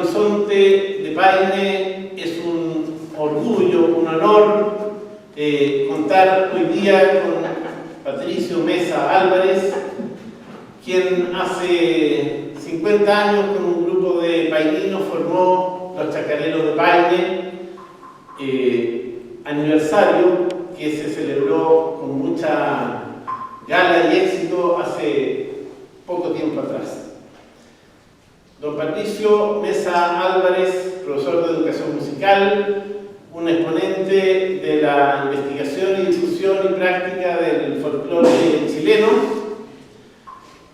horizonte de Paine es un orgullo, un honor contar hoy día con Patricio Mesa Álvarez, quien hace 50 años con un grupo de paininos formó los Chacareros de Paine, aniversario que se celebró con mucha gala y éxito hace poco tiempo atrás. Don Patricio Mesa Álvarez, profesor de educación musical, un exponente de la investigación y difusión y práctica del folclore chileno,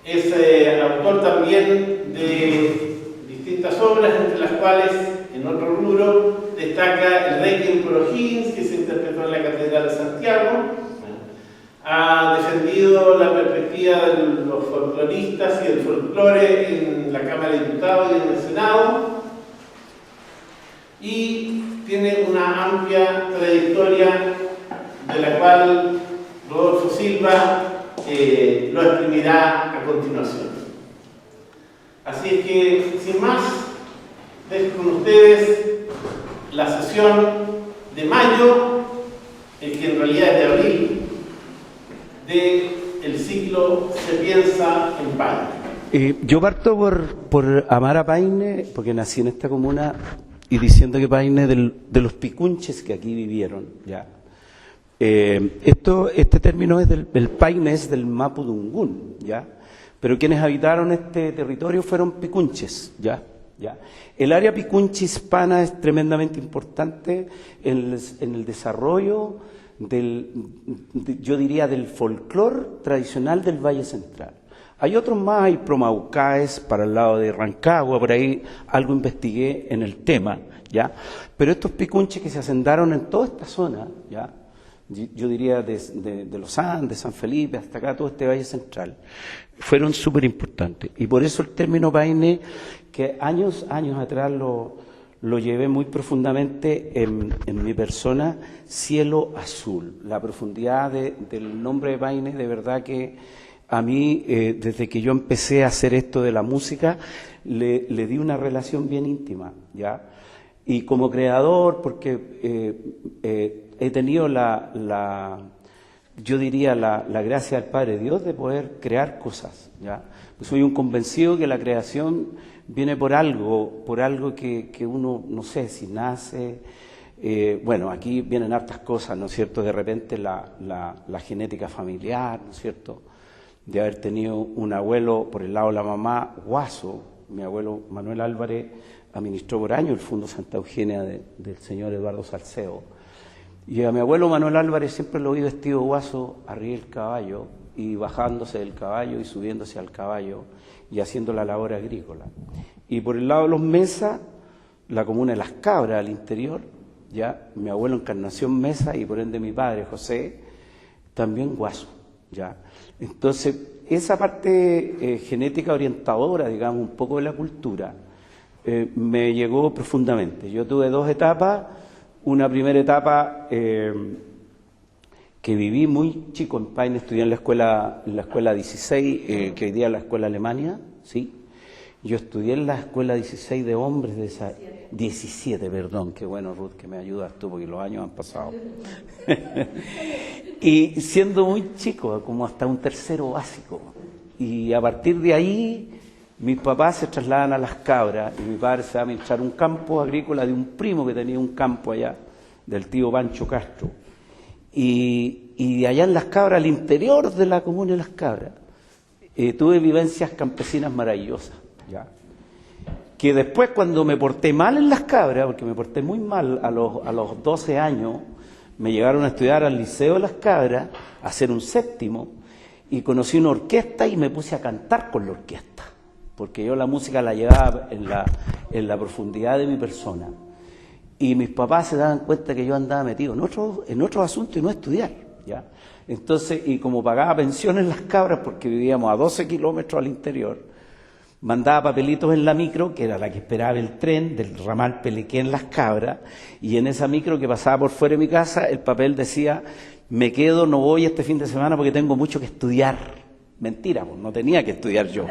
es autor también de distintas obras, entre las cuales, en otro rubro, destaca el Requiem por O'Higgins, que se interpretó en la Catedral de Santiago. Ha defendido la perspectiva de los folcloristas y del folclore en la Cámara de Diputados y en el Senado, y tiene una amplia trayectoria de la cual Rodolfo Silva lo exprimirá a continuación. Así es que, sin más, dejo con ustedes la sesión de mayo, que en realidad es de abril, del ciclo Se piensa en Paine. Yo parto por amar a Paine, porque nací en esta comuna, y diciendo que Paine de los picunches que aquí vivieron, ya. Este término es el Paine es del Mapudungún, ya. Pero quienes habitaron este territorio fueron picunches, ya. El área picunche hispana es tremendamente importante en el desarrollo yo diría del folclor tradicional del Valle Central. Hay otros más, hay promaucaes para el lado de Rancagua, por ahí algo investigué en el tema, ¿ya? Pero estos picunches que se asentaron en toda esta zona, ¿ya? Yo diría de los Andes, San Felipe, hasta acá, todo este Valle Central, fueron súper importantes. Y por eso el término Paine, que años atrás lo llevé muy profundamente en mi persona, cielo azul. La profundidad del nombre de Paine, de verdad que a mí, desde que yo empecé a hacer esto de la música, le di una relación bien íntima, ¿ya? Y como creador, porque he tenido yo diría la gracia del Padre Dios de poder crear cosas, ¿ya? Pues soy un convencido que la creación viene por algo que uno, no sé, si nace. Bueno, aquí vienen hartas cosas, ¿no es cierto? De repente la genética familiar, ¿no es cierto? De haber tenido un abuelo por el lado de la mamá, guaso. Mi abuelo Manuel Álvarez administró por años el Fondo Santa Eugenia del señor Eduardo Salceo. Y a mi abuelo Manuel Álvarez siempre lo vi vestido guaso arriba del caballo, y bajándose del caballo y subiéndose al caballo y haciendo la labor agrícola. Y por el lado de los Mesa, la comuna de Las Cabras, al interior, ya mi abuelo Encarnación Mesa y por ende mi padre José, también guaso, ya. Entonces, esa parte genética orientadora, digamos, un poco de la cultura, me llegó profundamente. Yo tuve dos etapas. Una primera etapa que viví muy chico en Paine, estudié en la escuela 16, que hoy día es la escuela Alemania, ¿sí? Yo estudié en la escuela 16 de hombres de esa... 17, perdón, qué bueno, Ruth, que me ayudas tú, porque los años han pasado. Y siendo muy chico, como hasta un tercero básico, y a partir de ahí mis papás se trasladan a Las Cabras y mi padre se va a administrar un campo agrícola de un primo que tenía un campo allá, del tío Pancho Castro. Y allá en Las Cabras, al interior de la comuna de Las Cabras, tuve vivencias campesinas maravillosas, ¿ya? Que después, cuando me porté mal en Las Cabras, porque me porté muy mal a los 12 años, me llegaron a estudiar al Liceo de Las Cabras, a hacer un séptimo, y conocí una orquesta y me puse a cantar con la orquesta, porque yo la música la llevaba en la profundidad de mi persona. Y mis papás se daban cuenta que yo andaba metido en otros asuntos y no estudiar, ¿ya? Entonces, y como pagaba pensión en Las Cabras, porque vivíamos a 12 kilómetros al interior, mandaba papelitos en la micro, que era la que esperaba el tren del ramal Pelequé en Las Cabras, y en esa micro que pasaba por fuera de mi casa, el papel decía: me quedo, no voy este fin de semana porque tengo mucho que estudiar. Mentira, pues no tenía que estudiar yo.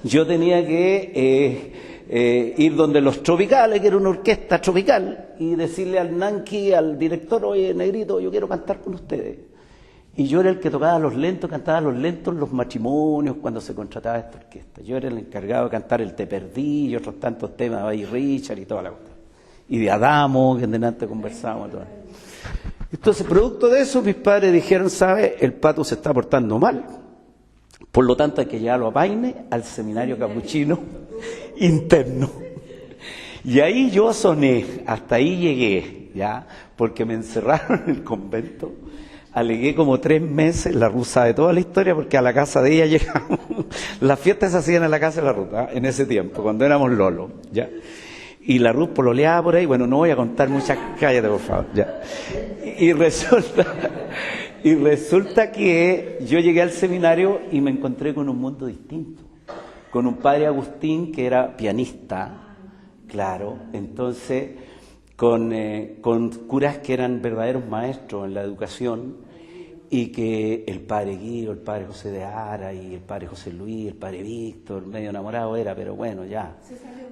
Yo tenía que ir donde los Tropicales, que era una orquesta tropical, y decirle al Nanqui, al director: oye, negrito, yo quiero cantar con ustedes. Y yo era el que tocaba los lentos, cantaba los lentos en los matrimonios cuando se contrataba esta orquesta. Yo era el encargado de cantar el Te Perdí y otros tantos temas de Buddy Richard y toda la cosa. Y de Adamo, que antes conversábamos. Todo. Entonces, producto de eso, mis padres dijeron: ¿sabe? El Pato se está portando mal. Por lo tanto, hay que llevarlo a Paine, al seminario capuchino interno. Y ahí yo soné, hasta ahí llegué, ¿ya? Porque me encerraron en el convento. Alegué como 3 meses, la Ruth sabe toda la historia, porque a la casa de ella llegamos. Las fiestas se hacían en la casa de la Ruth, ¿eh? En ese tiempo, cuando éramos Lolo, ¿ya? Y la Ruth pololeaba por ahí. Bueno, no voy a contar muchas, cállate por favor, ¿ya? Y resulta que yo llegué al seminario y me encontré con un mundo distinto, con un padre Agustín que era pianista, claro, entonces con curas que eran verdaderos maestros en la educación, y que el padre Guido, el padre José de Ara y el padre José Luis, el padre Víctor, medio enamorado era, pero bueno, ya. ¿Se salió?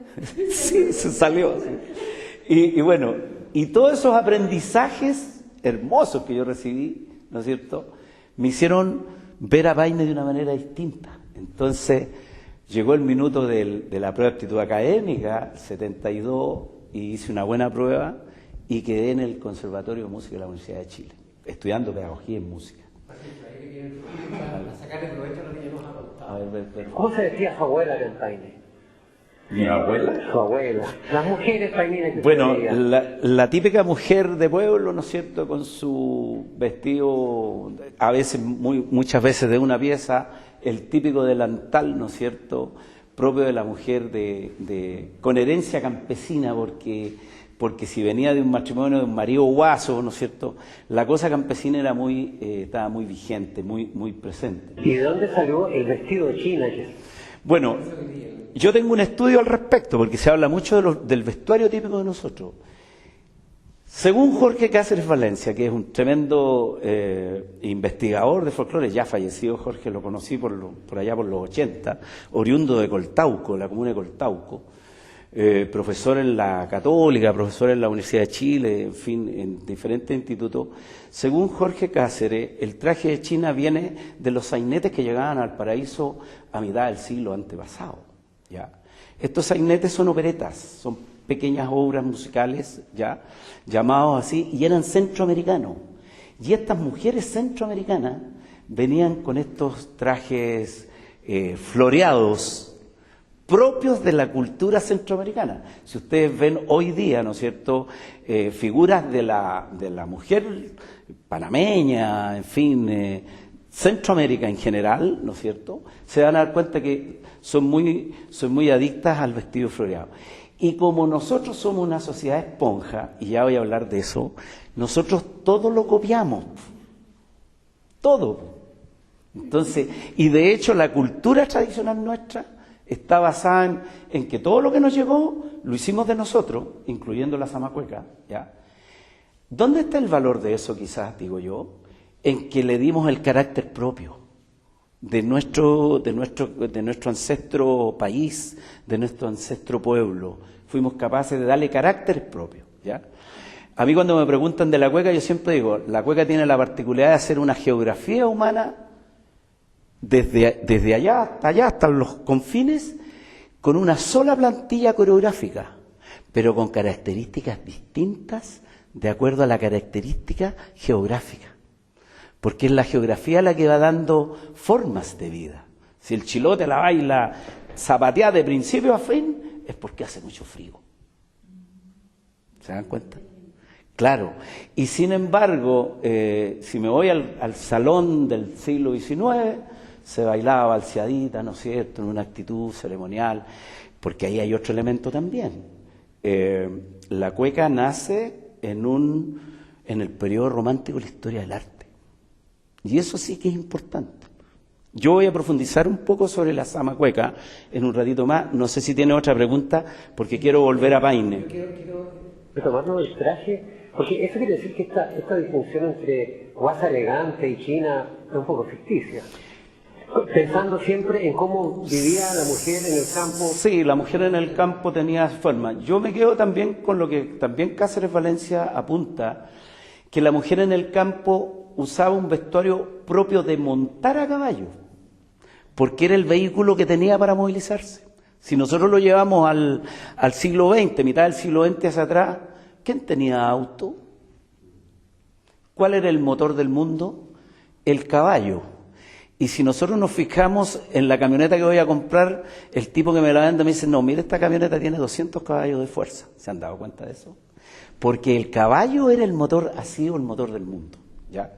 Sí, se salió. Sí. Y bueno, y todos esos aprendizajes hermosos que yo recibí, ¿no es cierto?, me hicieron ver a Paine de una manera distinta. Entonces, llegó el minuto de la prueba de aptitud académica, 72, y hice una buena prueba y quedé en el Conservatorio de Música de la Universidad de Chile, estudiando pedagogía en música. A sacarle provecho a lo que ya nos ha contado. A ver. ¿Cómo se decía su abuela en Paine? ¿Mi abuela? Su abuela. Las mujeres paineras. Bueno, la típica mujer de pueblo, ¿no es cierto?, con su vestido, a veces, muchas veces de una pieza, el típico delantal, ¿no es cierto?, propio de la mujer con herencia campesina, porque si venía de un matrimonio de un marido guaso, ¿no es cierto?, la cosa campesina era estaba muy vigente, muy presente. ¿Y de dónde salió el vestido de China? Bueno, yo tengo un estudio al respecto, porque se habla mucho del vestuario típico de nosotros. Según Jorge Cáceres Valencia, que es un tremendo investigador de folclore, ya fallecido Jorge, lo conocí por allá por los 80, oriundo de Coltauco, la comuna de Coltauco, profesor en la Católica, profesor en la Universidad de Chile, en fin, en diferentes institutos. Según Jorge Cáceres, el traje de China viene de los sainetes que llegaban al paraíso a mitad del siglo antepasado, ¿ya? Estos sainetes son operetas, son pequeñas obras musicales, ya llamados así, y eran centroamericanos. Y estas mujeres centroamericanas venían con estos trajes floreados, propios de la cultura centroamericana. Si ustedes ven hoy día, ¿no es cierto?, figuras de la mujer panameña, en fin, Centroamérica en general, ¿no es cierto?, se van a dar cuenta que son muy adictas al vestido floreado. Y como nosotros somos una sociedad esponja, y ya voy a hablar de eso, nosotros todo lo copiamos, todo. Entonces, y de hecho la cultura tradicional nuestra está basada en que todo lo que nos llegó lo hicimos de nosotros, incluyendo la zamacueca, ¿ya? ¿Dónde está el valor de eso, quizás, digo yo? En que le dimos el carácter propio de nuestro ancestro país, de nuestro ancestro pueblo. Fuimos capaces de darle carácter propio, ¿ya? A mí cuando me preguntan de la cueca, yo siempre digo, la cueca tiene la particularidad de hacer una geografía humana desde allá, hasta los confines, con una sola plantilla coreográfica, pero con características distintas de acuerdo a la característica geográfica. Porque es la geografía la que va dando formas de vida. Si el chilote la baila zapateada de principio a fin, es porque hace mucho frío. ¿Se dan cuenta? Claro. Y sin embargo, si me voy al salón del siglo XIX, se bailaba balseadita, ¿no es cierto?, en una actitud ceremonial, porque ahí hay otro elemento también. La cueca nace en el periodo romántico de la historia del arte. Y eso sí que es importante. Yo voy a profundizar un poco sobre la zamacueca en un ratito más. No sé si tiene otra pregunta, porque quiero volver a Paine. Quiero retomarlo del traje, porque eso quiere decir que esta distinción entre guasa elegante y china es un poco ficticia. Pensando siempre en cómo vivía la mujer en el campo. Sí, la mujer en el campo tenía forma. Yo me quedo también con lo que también Cáceres Valencia apunta, que la mujer en el campo usaba un vestuario propio de montar a caballo, porque era el vehículo que tenía para movilizarse. Si nosotros lo llevamos al siglo XX, mitad del siglo XX hacia atrás, ¿quién tenía auto? ¿Cuál era el motor del mundo? El caballo. Y si nosotros nos fijamos en la camioneta que voy a comprar, el tipo que me la vende me dice, no, mire, esta camioneta tiene 200 caballos de fuerza. ¿Se han dado cuenta de eso? Porque el caballo era el motor, ha sido el motor del mundo, ¿ya?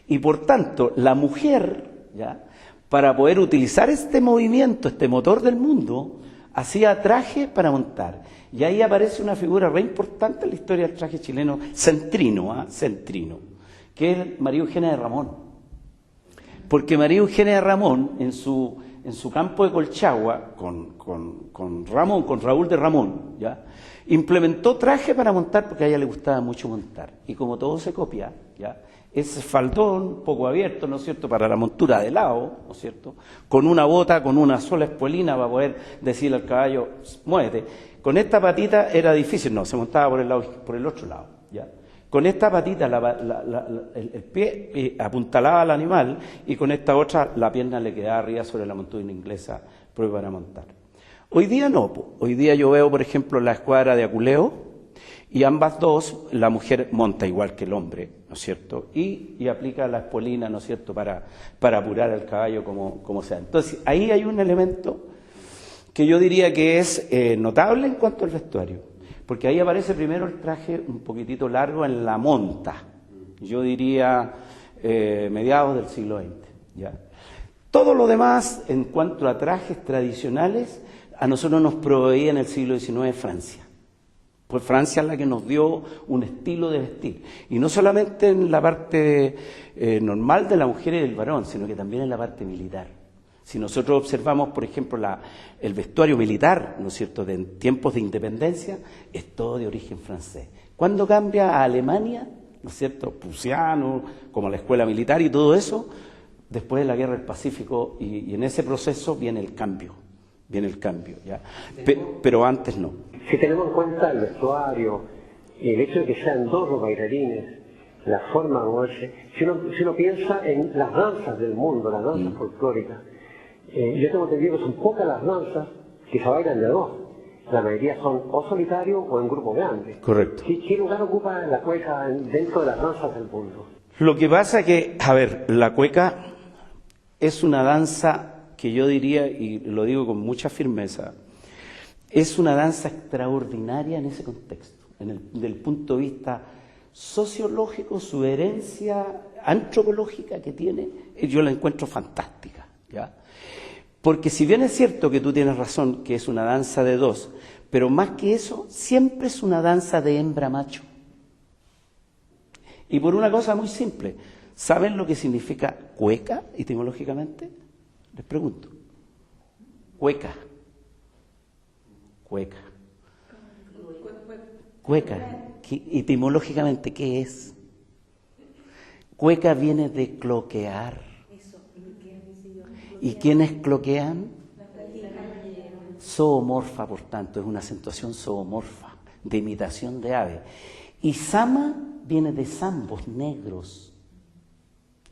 Y por tanto, la mujer, ¿ya?, para poder utilizar este movimiento, este motor del mundo, hacía traje para montar. Y ahí aparece una figura re importante en la historia del traje chileno, centrino, centrino, que es María Eugenia de Ramón. Porque María Eugenia de Ramón, en su campo de Colchagua, con Raúl de Ramón, ¿ya?, implementó traje para montar porque a ella le gustaba mucho montar. Y como todo se copia, ¿ya?, ese faldón poco abierto, ¿no es cierto?, para la montura de lado, ¿no es cierto?, con una bota, con una sola espuelina para poder decirle al caballo, muévete. Con esta patita era difícil, no, se montaba por el otro lado, ¿ya? Con esta patita el pie apuntalaba al animal y con esta otra la pierna le quedaba arriba sobre la montura inglesa propia para montar. Hoy día no, hoy día yo veo, por ejemplo, la escuadra de Aculeo y ambas dos, la mujer monta igual que el hombre, ¿no es cierto? Y aplica la espolina, ¿no es cierto?, para apurar al caballo como sea. Entonces, ahí hay un elemento que yo diría que es notable en cuanto al vestuario. Porque ahí aparece primero el traje un poquitito largo en la monta, yo diría mediados del siglo XX, ¿ya? Todo lo demás, en cuanto a trajes tradicionales, a nosotros nos proveía en el siglo XIX Francia. Pues Francia es la que nos dio un estilo de vestir. Y no solamente en la parte normal de la mujer y del varón, sino que también en la parte militar. Si nosotros observamos, por ejemplo, el vestuario militar, ¿no es cierto?, de tiempos de independencia, es todo de origen francés. Cuando cambia a Alemania, ¿no es cierto?, prusiano, como la escuela militar y todo eso, después de la Guerra del Pacífico, y en ese proceso viene el cambio, ¿ya? Pero antes no. Si tenemos en cuenta el vestuario, el hecho de que sean dos los bailarines, la forma de moverse, si uno piensa en las danzas del mundo, las danzas folclóricas, yo tengo entendido que son pocas las danzas que se bailan de dos. La mayoría son o solitarios o en grupos grandes. Correcto. ¿Qué lugar ocupa la cueca dentro de las danzas del mundo? Lo que pasa es que, a ver, la cueca es una danza que yo diría, y lo digo con mucha firmeza, es una danza extraordinaria en ese contexto, del punto de vista sociológico, su herencia antropológica que tiene, yo la encuentro fantástica, ¿ya? Porque si bien es cierto que tú tienes razón, que es una danza de dos, pero más que eso, siempre es una danza de hembra-macho. Y por una cosa muy simple, ¿saben lo que significa cueca etimológicamente? Les pregunto. Cueca. Etimológicamente, ¿qué es? Cueca viene de cloquear. ¿Y quiénes cloquean? Zoomorfa, por tanto, es una acentuación zoomorfa, de imitación de ave. Y sama viene de zambos negros.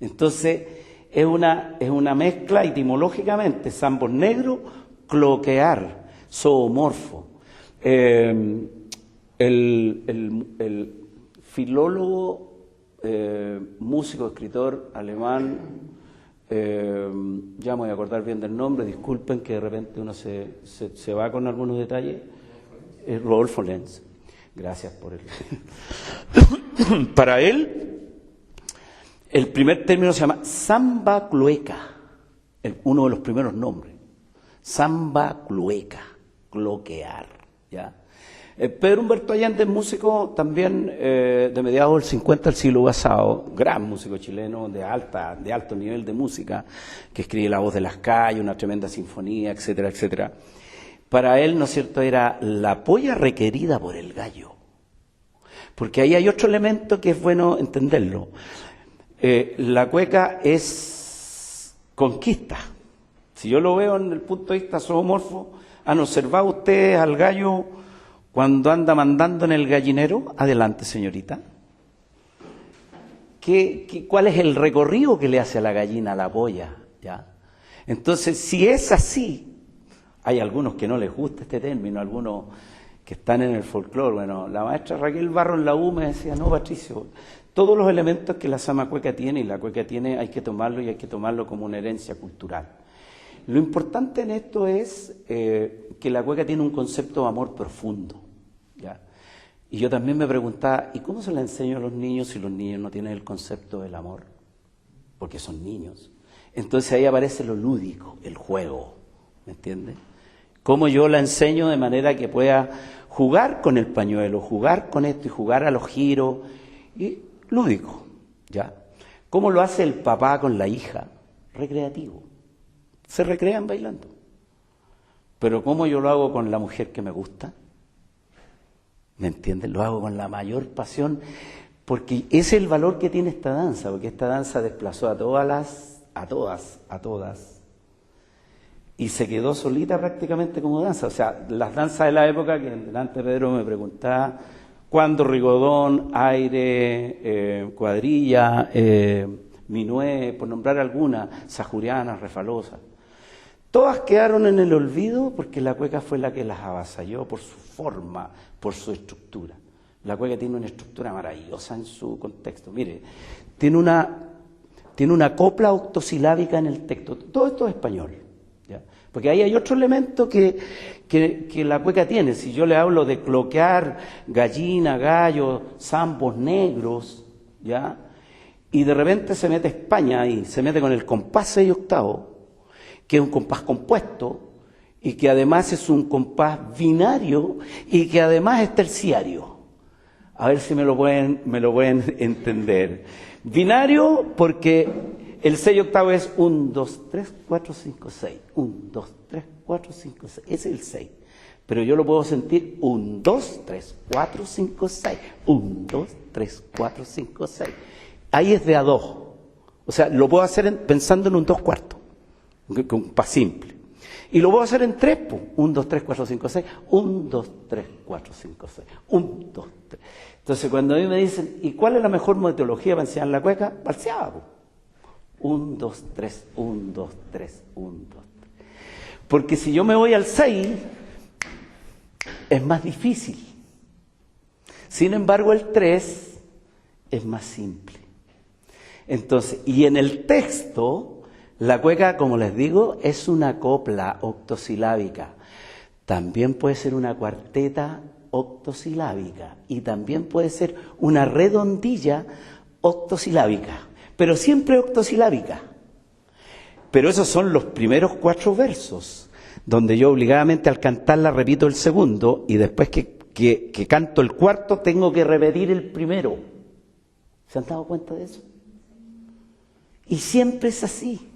Entonces, es una mezcla etimológicamente, zambos negros, cloquear, zoomorfo. El filólogo, músico, escritor alemán, ya me voy a acordar bien del nombre, disculpen que de repente uno se va con algunos detalles, Rodolfo Lenz, gracias por él. Para él, el primer término se llama samba clueca, uno de los primeros nombres, samba clueca, cloquear, ¿ya? Pedro Humberto Allende, músico también de mediados del 50 del siglo pasado, gran músico chileno de alto nivel de música, que escribe La voz de las calles, una tremenda sinfonía, etcétera, etcétera. Para él, ¿no es cierto?, era la polla requerida por el gallo. Porque ahí hay otro elemento que es bueno entenderlo. La cueca es conquista, Si yo lo veo en el punto de vista zoomorfo, ¿han observado ustedes al gallo cuando anda mandando en el gallinero? Adelante, señorita. ¿Cuál es el recorrido que le hace a la gallina, a la polla? ¿Ya? Entonces, si es así, hay algunos que no les gusta este término, algunos que están en el folclore. Bueno, la maestra Raquel Barro en la U me decía, no, Patricio, todos los elementos que la sama cueca tiene, y la cueca tiene, hay que tomarlo, y hay que tomarlo como una herencia cultural. Lo importante en esto es que la cueca tiene un concepto de amor profundo, ¿ya? Y yo también me preguntaba, ¿y cómo se la enseño a los niños si los niños no tienen el concepto del amor? Porque son niños. Entonces ahí aparece lo lúdico, el juego, ¿me entiendes? Cómo yo la enseño de manera que pueda jugar con el pañuelo, jugar con esto y jugar a los giros, y lúdico, ¿ya? ¿Cómo lo hace el papá con la hija? Recreativo. Se recrean bailando. Pero ¿cómo yo lo hago con la mujer que me gusta? ¿Me entiendes? Lo hago con la mayor pasión, porque ese es el valor que tiene esta danza, porque esta danza desplazó a todas, y se quedó solita prácticamente como danza. O sea, las danzas de la época, que delante Pedro me preguntaba, cuando Rigodón, Aire, Cuadrilla, Minué, por nombrar algunas, Sajuriana, Refalosa, todas quedaron en el olvido porque la cueca fue la que las avasalló por su forma, por su estructura. La cueca tiene una estructura maravillosa en su contexto. Mire, tiene una copla octosilábica en el texto. Todo esto es español, ¿ya? Porque ahí hay otro elemento que la cueca tiene. Si yo le hablo de cloquear, gallina, gallo, zambos negros, ¿ya? Y de repente se mete España ahí, se mete con el compás 6 octavos, que es un compás compuesto, y que además es un compás binario, y que además es terciario. A ver si me lo pueden entender. Binario porque el 6 octavo es 1, 2, 3, 4, 5, 6. 1, 2, 3, 4, 5, 6. Ese es el 6. Pero yo lo puedo sentir 1, 2, 3, 4, 5, 6. 1, 2, 3, 4, 5, 6. Ahí es de a 2. O sea, lo puedo hacer pensando en un 2 cuartos. Un compás simple. Y lo voy a hacer en 3, 1, 2, 3, 4, 5, 6, 1, 2, 3, 4, 5, 6, 1, 2, 3. Entonces cuando a mí me dicen, ¿y cuál es la mejor metodología para enseñar la cueca? Balseada. 1, 2, 3, 1, 2, 3, 1, 2, 3. Porque si yo me voy al 6, es más difícil. Sin embargo, el 3 es más simple. Entonces, y en el texto, la cueca, como les digo, es una copla octosilábica. También puede ser una cuarteta octosilábica y también puede ser una redondilla octosilábica, pero siempre octosilábica. Pero esos son los primeros 4 versos, donde yo obligadamente al cantarla repito el segundo y después que canto el cuarto tengo que repetir el primero. ¿Se han dado cuenta de eso? Y siempre es así.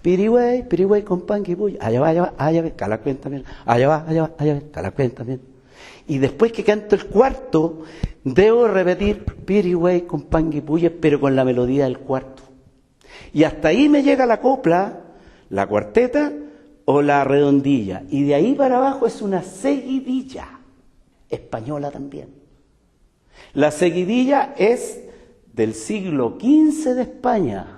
Pirigüey, con pan que puya. Allá va, calacuen también. Allá va, calacuen también. Y después que canto el cuarto, debo repetir pirigüey, con pan que puya, pero con la melodía del cuarto. Y hasta ahí me llega la copla, la cuarteta o la redondilla. Y de ahí para abajo es una seguidilla, española también. La seguidilla es del siglo XV de España.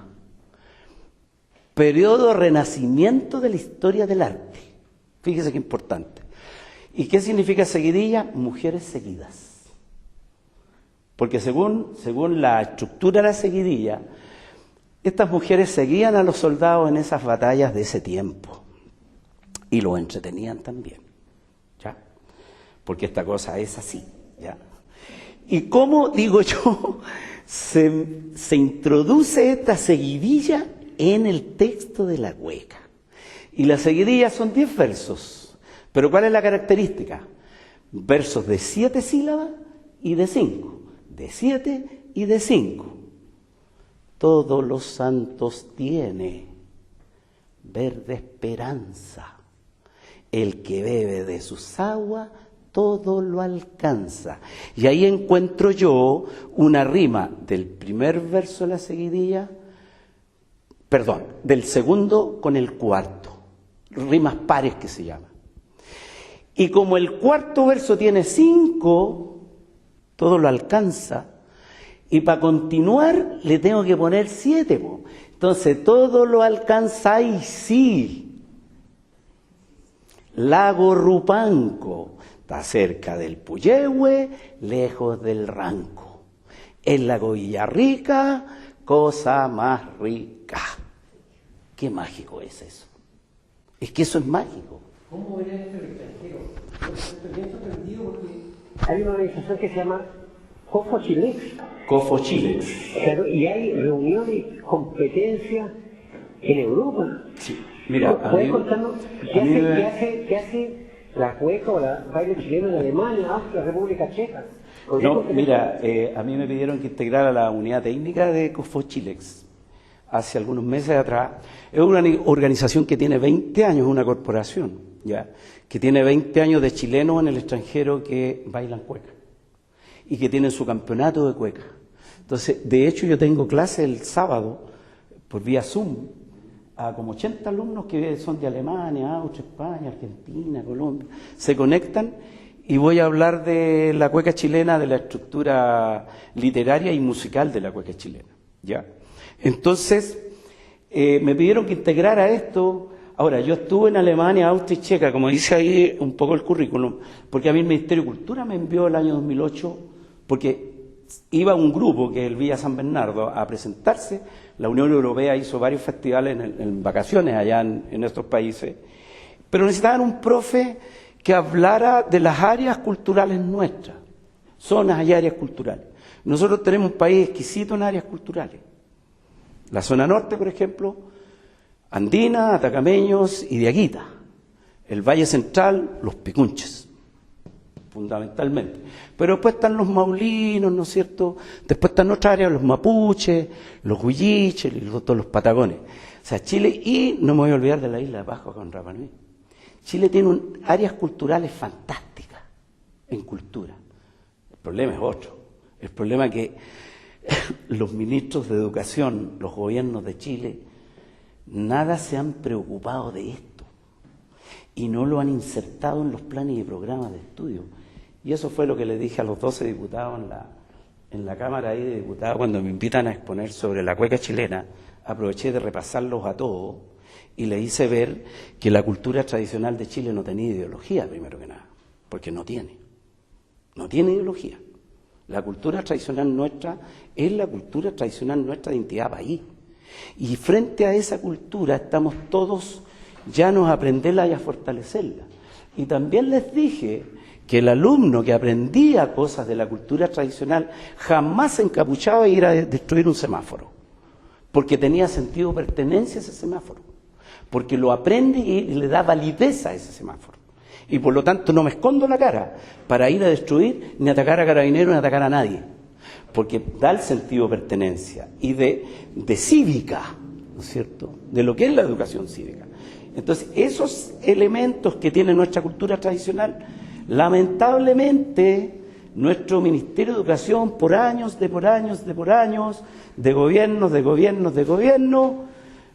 Periodo renacimiento de la historia del arte. Fíjese qué importante. ¿Y qué significa seguidilla? Mujeres seguidas. Porque según la estructura de la seguidilla, estas mujeres seguían a los soldados en esas batallas de ese tiempo. Y los entretenían también. ¿Ya? Porque esta cosa es así. ¿Ya? ¿Y cómo, digo yo, se introduce esta seguidilla en el texto de la cueca? Y las seguidillas son 10 versos. Pero ¿cuál es la característica? Versos de 7 sílabas y de 5. De 7 y de 5. Todos los santos tiene verde esperanza. El que bebe de sus aguas todo lo alcanza. Y ahí encuentro yo una rima del primer verso de la seguidilla, del segundo con el cuarto. rimas pares que se llama. Y como el cuarto verso tiene 5, todo lo alcanza, y para continuar le tengo que poner 7. Entonces, todo lo alcanzáis, sí. Lago Rupanco, está cerca del Puyehue, lejos del Ranco. En la Villarrica, cosa más rica. Qué mágico es eso. Es que eso es mágico. ¿Cómo verá esto el extranjero? Estoy bien sorprendido porque hay una organización que se llama COFO-Chilex. COFO-Chilex. Claro, y hay reuniones, competencias en Europa. Sí. Mira, ¿Puedes contarnos qué hace la cueca o la baile chileno en Alemania, Austria, República Checa? No, mira, a mí me pidieron que integrara la unidad técnica de COFO-Chilex hace algunos meses atrás. Es una organización que tiene 20 años, una corporación, ¿ya? Que tiene 20 años de chilenos en el extranjero que bailan cueca y que tienen su campeonato de cueca. Entonces, de hecho, yo tengo clase el sábado por vía Zoom a como 80 alumnos que son de Alemania, Austria, España, Argentina, Colombia. Se conectan y voy a hablar de la cueca chilena, de la estructura literaria y musical de la cueca chilena, ¿ya? Entonces, me pidieron que integrara esto. Ahora, yo estuve en Alemania, Austria y Checa, como dice ahí un poco el currículum, porque a mí el Ministerio de Cultura me envió el año 2008, porque iba un grupo, que es el Villa San Bernardo, a presentarse. La Unión Europea hizo varios festivales en vacaciones allá en estos países, pero necesitaban un profe que hablara de las áreas culturales nuestras, zonas y áreas culturales. Nosotros tenemos un país exquisito en áreas culturales. La zona norte, por ejemplo, andina, atacameños y diaguita. El Valle Central, los picunches, fundamentalmente. Pero después están los maulinos, ¿no es cierto? Después están otras áreas, los mapuches, los huilliches, todos los patagones. O sea, Chile, y no me voy a olvidar de la isla de Pascua con Rapa Nui. Chile tiene áreas culturales fantásticas en cultura. El problema es otro. El problema es que los ministros de educación, los gobiernos de Chile, nada se han preocupado de esto y no lo han insertado en los planes y programas de estudio. Y eso fue lo que le dije a los 12 diputados en la Cámara ahí de Diputados cuando me invitan a exponer sobre la cueca chilena. Aproveché de repasarlos a todos y le hice ver que la cultura tradicional de Chile no tenía ideología, primero que nada, porque no tiene ideología. La cultura tradicional nuestra es la cultura tradicional nuestra de identidad país. Y frente a esa cultura estamos todos llanos a aprenderla y a fortalecerla. Y también les dije que el alumno que aprendía cosas de la cultura tradicional jamás se encapuchaba a ir a destruir un semáforo, porque tenía sentido de pertenencia a ese semáforo, porque lo aprende y le da validez a ese semáforo. Y por lo tanto no me escondo la cara para ir a destruir, ni atacar a carabineros, ni atacar a nadie. Porque da el sentido de pertenencia y de cívica, ¿no es cierto?, de lo que es la educación cívica. Entonces, esos elementos que tiene nuestra cultura tradicional, lamentablemente, nuestro Ministerio de Educación, por años, de gobiernos,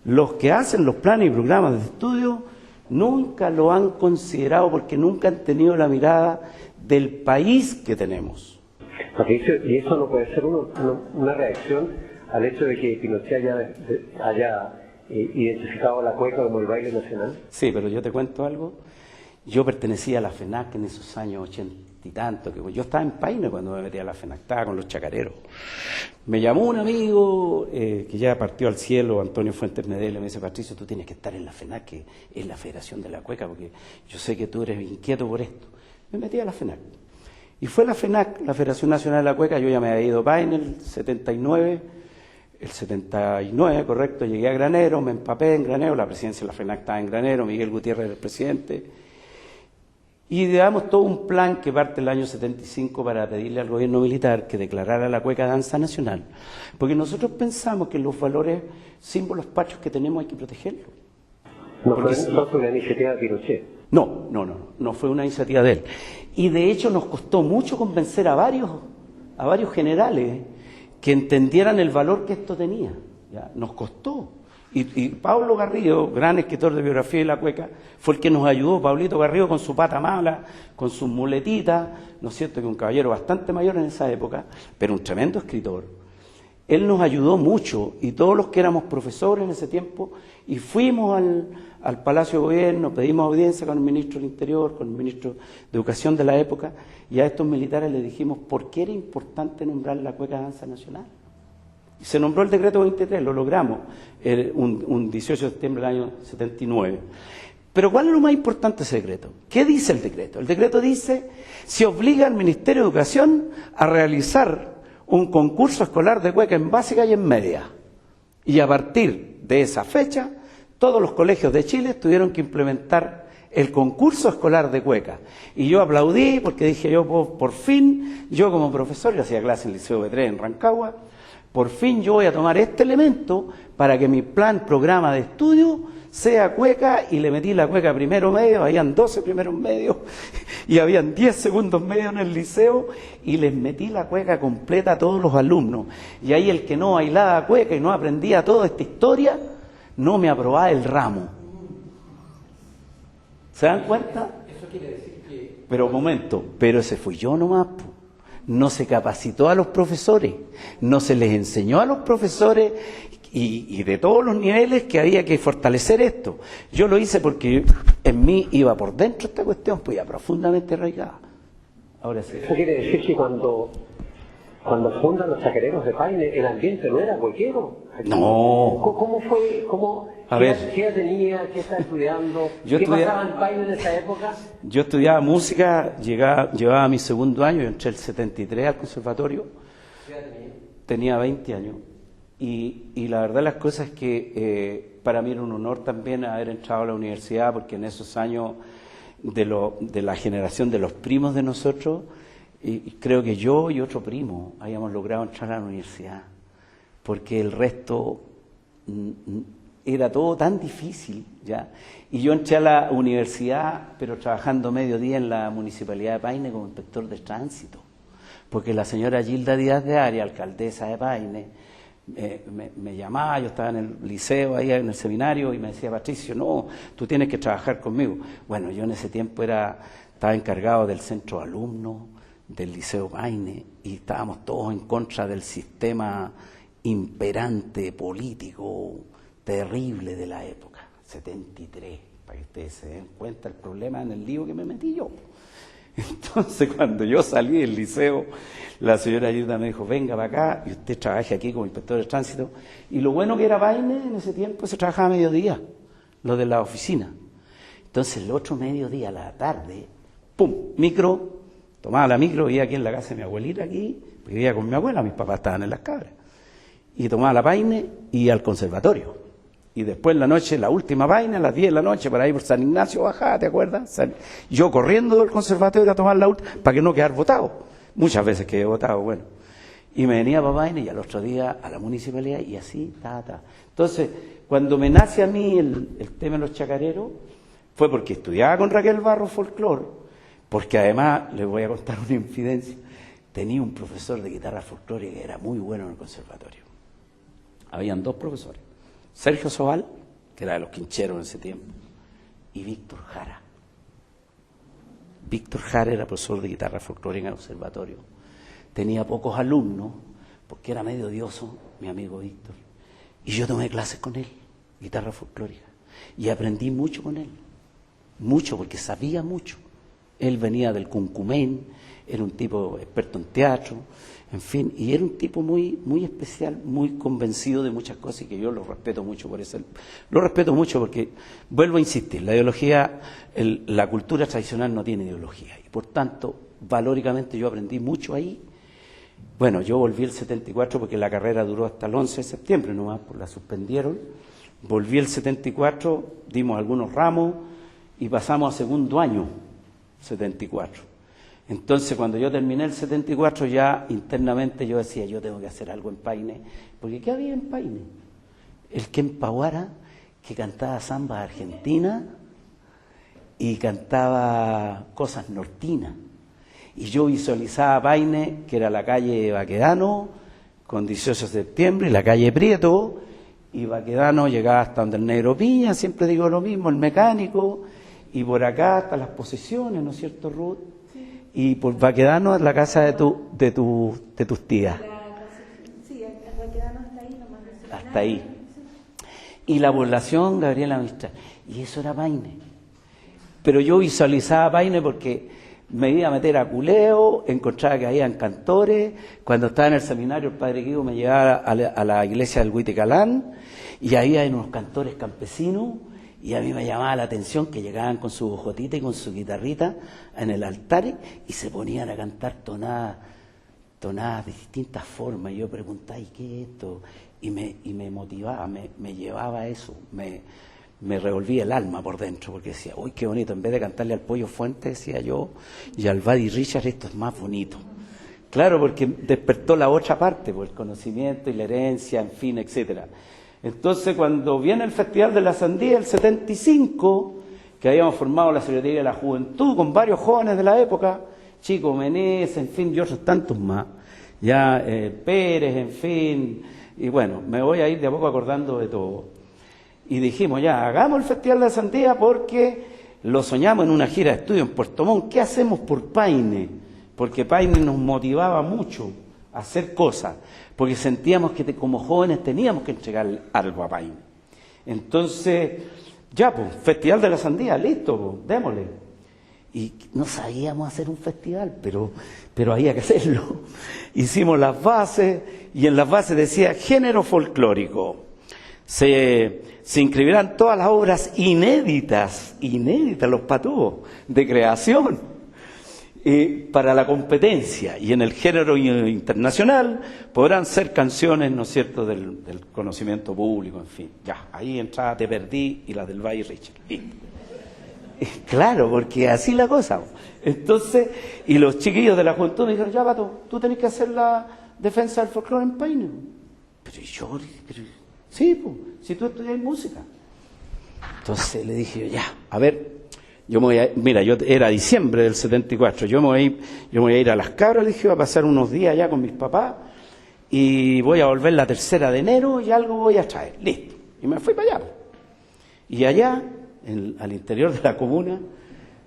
los que hacen los planes y programas de estudio, nunca lo han considerado porque nunca han tenido la mirada del país que tenemos. Y eso no puede ser una reacción al hecho de que Pinochet haya identificado a la cueca como el baile nacional. Sí, pero yo te cuento algo. Yo pertenecía a la FENAC en esos años 80 y tanto, que yo estaba en Paine cuando me metí a la FENAC, estaba con los chacareros. Me llamó un amigo que ya partió al cielo, Antonio Fuentes Medel, y me dice: Patricio, tú tienes que estar en la FENAC, que es la Federación de la Cueca, porque yo sé que tú eres inquieto por esto. Me metí a la FENAC. Y fue la FENAC, la Federación Nacional de la Cueca. Yo ya me había ido a Paine el 79, correcto, llegué a Granero, me empapé en Granero, la presidencia de la FENAC estaba en Granero, Miguel Gutiérrez era el presidente, y ideamos todo un plan que parte del año 75 para pedirle al gobierno militar que declarara la cueca danza nacional, porque nosotros pensamos que los valores, símbolos patrios que tenemos hay que protegerlos. No fue una iniciativa de Pinochet. No fue una iniciativa de él. Y de hecho nos costó mucho convencer a varios generales que entendieran el valor que esto tenía. ¿Ya? Nos costó. Y Pablo Garrido, gran escritor de biografía de la cueca, fue el que nos ayudó. Pablito Garrido con su pata mala, con sus muletitas, ¿no es cierto?, que un caballero bastante mayor en esa época, pero un tremendo escritor. Él nos ayudó mucho, y todos los que éramos profesores en ese tiempo, y fuimos al Palacio de Gobierno, pedimos audiencia con el ministro del Interior, con el ministro de Educación de la época, y a estos militares les dijimos por qué era importante nombrar la cueca danza nacional. Y se nombró el decreto 23, lo logramos, un 18 de septiembre del año 79. Pero ¿cuál es lo más importante de ese decreto? ¿Qué dice el decreto? El decreto dice, se obliga al Ministerio de Educación a realizar un concurso escolar de cueca en básica y en media. Y a partir de esa fecha, todos los colegios de Chile tuvieron que implementar el concurso escolar de cueca. Y yo aplaudí porque dije yo, por fin, yo como profesor, yo hacía clase en el Liceo B3 en Rancagua, por fin yo voy a tomar este elemento para que mi programa de estudio sea cueca, y le metí la cueca primero medio, habían 12 primeros medios y habían 10 segundos medios en el liceo, y les metí la cueca completa a todos los alumnos. Y ahí el que no bailaba cueca y no aprendía toda esta historia, no me aprobaba el ramo. ¿Se dan cuenta? Eso quiere decir que... Pero un momento, pero ese fui yo nomás, no se capacitó a los profesores, no se les enseñó a los profesores y de todos los niveles que había que fortalecer esto. Yo lo hice porque en mí iba por dentro esta cuestión, pues ya profundamente arraigada. Ahora sí. Eso quiere decir que cuando fundan los chacareros de Paine, el ambiente no era cuequero. No. ¿Cómo fue? ¿Qué edad tenía? ¿Qué estaba estudiando? ¿Qué pasaba en Paine en esa época? Yo estudiaba música, llevaba mi segundo año, yo entré el 73 al conservatorio. ¿Qué edad tenía? Tenía 20 años. Y la verdad las cosas es que para mí era un honor también haber entrado a la universidad, porque en esos años de la generación de los primos de nosotros, y creo que yo y otro primo habíamos logrado entrar a la universidad, porque el resto era todo tan difícil, ¿ya? Y yo entré a la universidad, pero trabajando mediodía en la Municipalidad de Paine como inspector de tránsito, porque la señora Gilda Díaz de Arias, alcaldesa de Paine, me llamaba, yo estaba en el liceo, ahí en el seminario, y me decía, Patricio, no, tú tienes que trabajar conmigo. Bueno, yo en ese tiempo estaba encargado del centro de alumnos del Liceo Paine, y estábamos todos en contra del sistema imperante político terrible de la época, 73, para que ustedes se den cuenta el problema en el lío que me metí yo. Entonces, cuando yo salí del liceo, la señora Ayuda me dijo, venga para acá y usted trabaje aquí como inspector de tránsito. Y lo bueno que era Paine en ese tiempo, se trabajaba a mediodía, lo de la oficina. Entonces, el otro mediodía, a la tarde, ¡pum!, micro, tomaba la micro, vivía aquí en la casa de mi abuelita, aquí, vivía con mi abuela, mis papás estaban en Las Cabras. Y tomaba la Paine y al conservatorio. Y después en la noche, la última Paine, a las 10 de la noche, para ir por San Ignacio bajaba, ¿te acuerdas? Yo corriendo del conservatorio a tomar la última, para que no quedar votado. Muchas veces quedé votado, bueno. Y me venía para Paine y al otro día a la municipalidad, y así, Entonces, cuando me nace a mí el tema de los chacareros, fue porque estudiaba con Raquel Barro folclore, porque además, les voy a contar una infidencia, tenía un profesor de guitarra folclórica que era muy bueno en el conservatorio. Habían dos profesores. Sergio Sobal, que era de los quincheros en ese tiempo, y Víctor Jara. Víctor Jara era profesor de guitarra folclórica en el conservatorio. Tenía pocos alumnos, porque era medio odioso, mi amigo Víctor. Y yo tomé clases con él, guitarra folclórica. Y aprendí mucho con él. Mucho, porque sabía mucho. Él venía del Cuncumén, era un tipo experto en teatro, en fin, y era un tipo muy, muy especial, muy convencido de muchas cosas, y que yo lo respeto mucho por eso. Lo respeto mucho porque, vuelvo a insistir, la ideología, la cultura tradicional no tiene ideología, y por tanto, valóricamente yo aprendí mucho ahí. Bueno, yo volví el 74 porque la carrera duró hasta el 11 de septiembre, nomás, pues la suspendieron. Volví el 74, dimos algunos ramos y pasamos a segundo año, 74. Entonces, cuando yo terminé el 74, ya internamente yo decía, yo tengo que hacer algo en Paine, porque ¿qué había en Paine? El Ken Paguara, que cantaba samba argentina y cantaba cosas nortinas. Y yo visualizaba Paine, que era la calle Baquedano, con 18 de septiembre, y la calle Prieto, y Baquedano llegaba hasta donde el Negro Piña, siempre digo lo mismo, el mecánico, y por acá hasta las posiciones, ¿no es cierto, Ruth? Sí. Y por Baquedano es la casa de tus tías. Sí, Baquedano hasta ahí nomás. Hasta ahí. Y la población, Gabriela Mistral, y eso era Paine. Pero yo visualizaba Paine porque me iba a meter a Culeo, encontraba que habían cantores. Cuando estaba en el seminario, el padre Guido me llevaba a la iglesia del Huitecalán, y ahí hay unos cantores campesinos, y a mí me llamaba la atención que llegaban con su bojotita y con su guitarrita en el altar y se ponían a cantar tonadas de distintas formas. Y yo preguntaba, ¿y qué es esto? Y me motivaba, me llevaba a eso, me revolvía el alma por dentro, porque decía, uy, qué bonito, en vez de cantarle al Pollo Fuente, decía yo, y al Buddy Richard, esto es más bonito. Claro, porque despertó la otra parte, por el conocimiento y la herencia, en fin, etcétera. Entonces, cuando viene el Festival de la Sandía, el 75, que habíamos formado la Secretaría de la Juventud con varios jóvenes de la época, Chico Menez, en fin, y otros tantos más, ya Pérez, en fin, y bueno, me voy a ir de a poco acordando de todo. Y dijimos, ya, hagamos el Festival de la Sandía porque lo soñamos en una gira de estudio en Puerto Montt. ¿Qué hacemos por Paine? Porque Paine nos motivaba mucho a hacer cosas, porque sentíamos que como jóvenes teníamos que entregar algo a Paine. Entonces, ya, pues, Festival de la Sandía, listo, pues, démosle. Y no sabíamos hacer un festival, pero había que hacerlo. Hicimos las bases, y en las bases decía género folclórico. Se inscribirán todas las obras inéditas, los patúos, de creación, para la competencia, y en el género internacional podrán ser canciones, ¿no es cierto?, del conocimiento público, en fin. Ya, ahí entraba Te Perdí y la del Buddy Richard. Claro, porque así la cosa. Entonces, y los chiquillos de la juventud me dijeron, ya, Pato, tú tenés que hacer la defensa del folclore en Paine. Pero yo, sí, pues, si tú estudias música. Entonces le dije yo, ya, a ver, yo me voy a, mira, yo era diciembre del 74, yo me voy a ir a Las Cabras, le dije, voy a pasar unos días allá con mis papás y voy a volver la 3 de enero y algo voy a traer, listo. Y me fui para allá. Y allá, al interior de la comuna,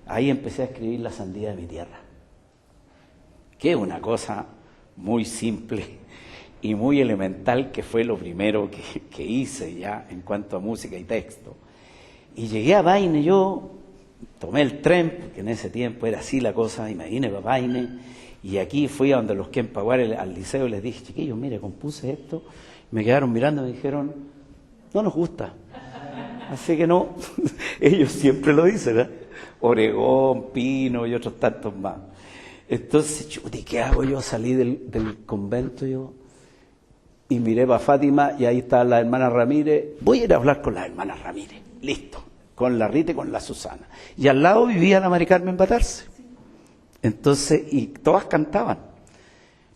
ahí empecé a escribir La Sandía de mi tierra, que es una cosa muy simple y muy elemental, que fue lo primero que hice ya en cuanto a música y texto. Y llegué a Paine, yo tomé el tren, porque en ese tiempo era así la cosa, y me vine para Paine, y aquí fui a donde los Quempaguares al liceo y les dije, chiquillos, mire, compuse esto. Me quedaron mirando y me dijeron, no nos gusta. Así que no, ellos siempre lo dicen, ¿eh? Oregón, Pino y otros tantos más. Entonces, chuti, ¿qué hago yo? Salí del convento yo y miré para Fátima, y ahí está la hermana Ramírez. Voy a ir a hablar con las hermanas Ramírez, listo, con la Rita y con la Susana. Y al lado vivía la Mari Carmen Batarse. Entonces, y todas cantaban.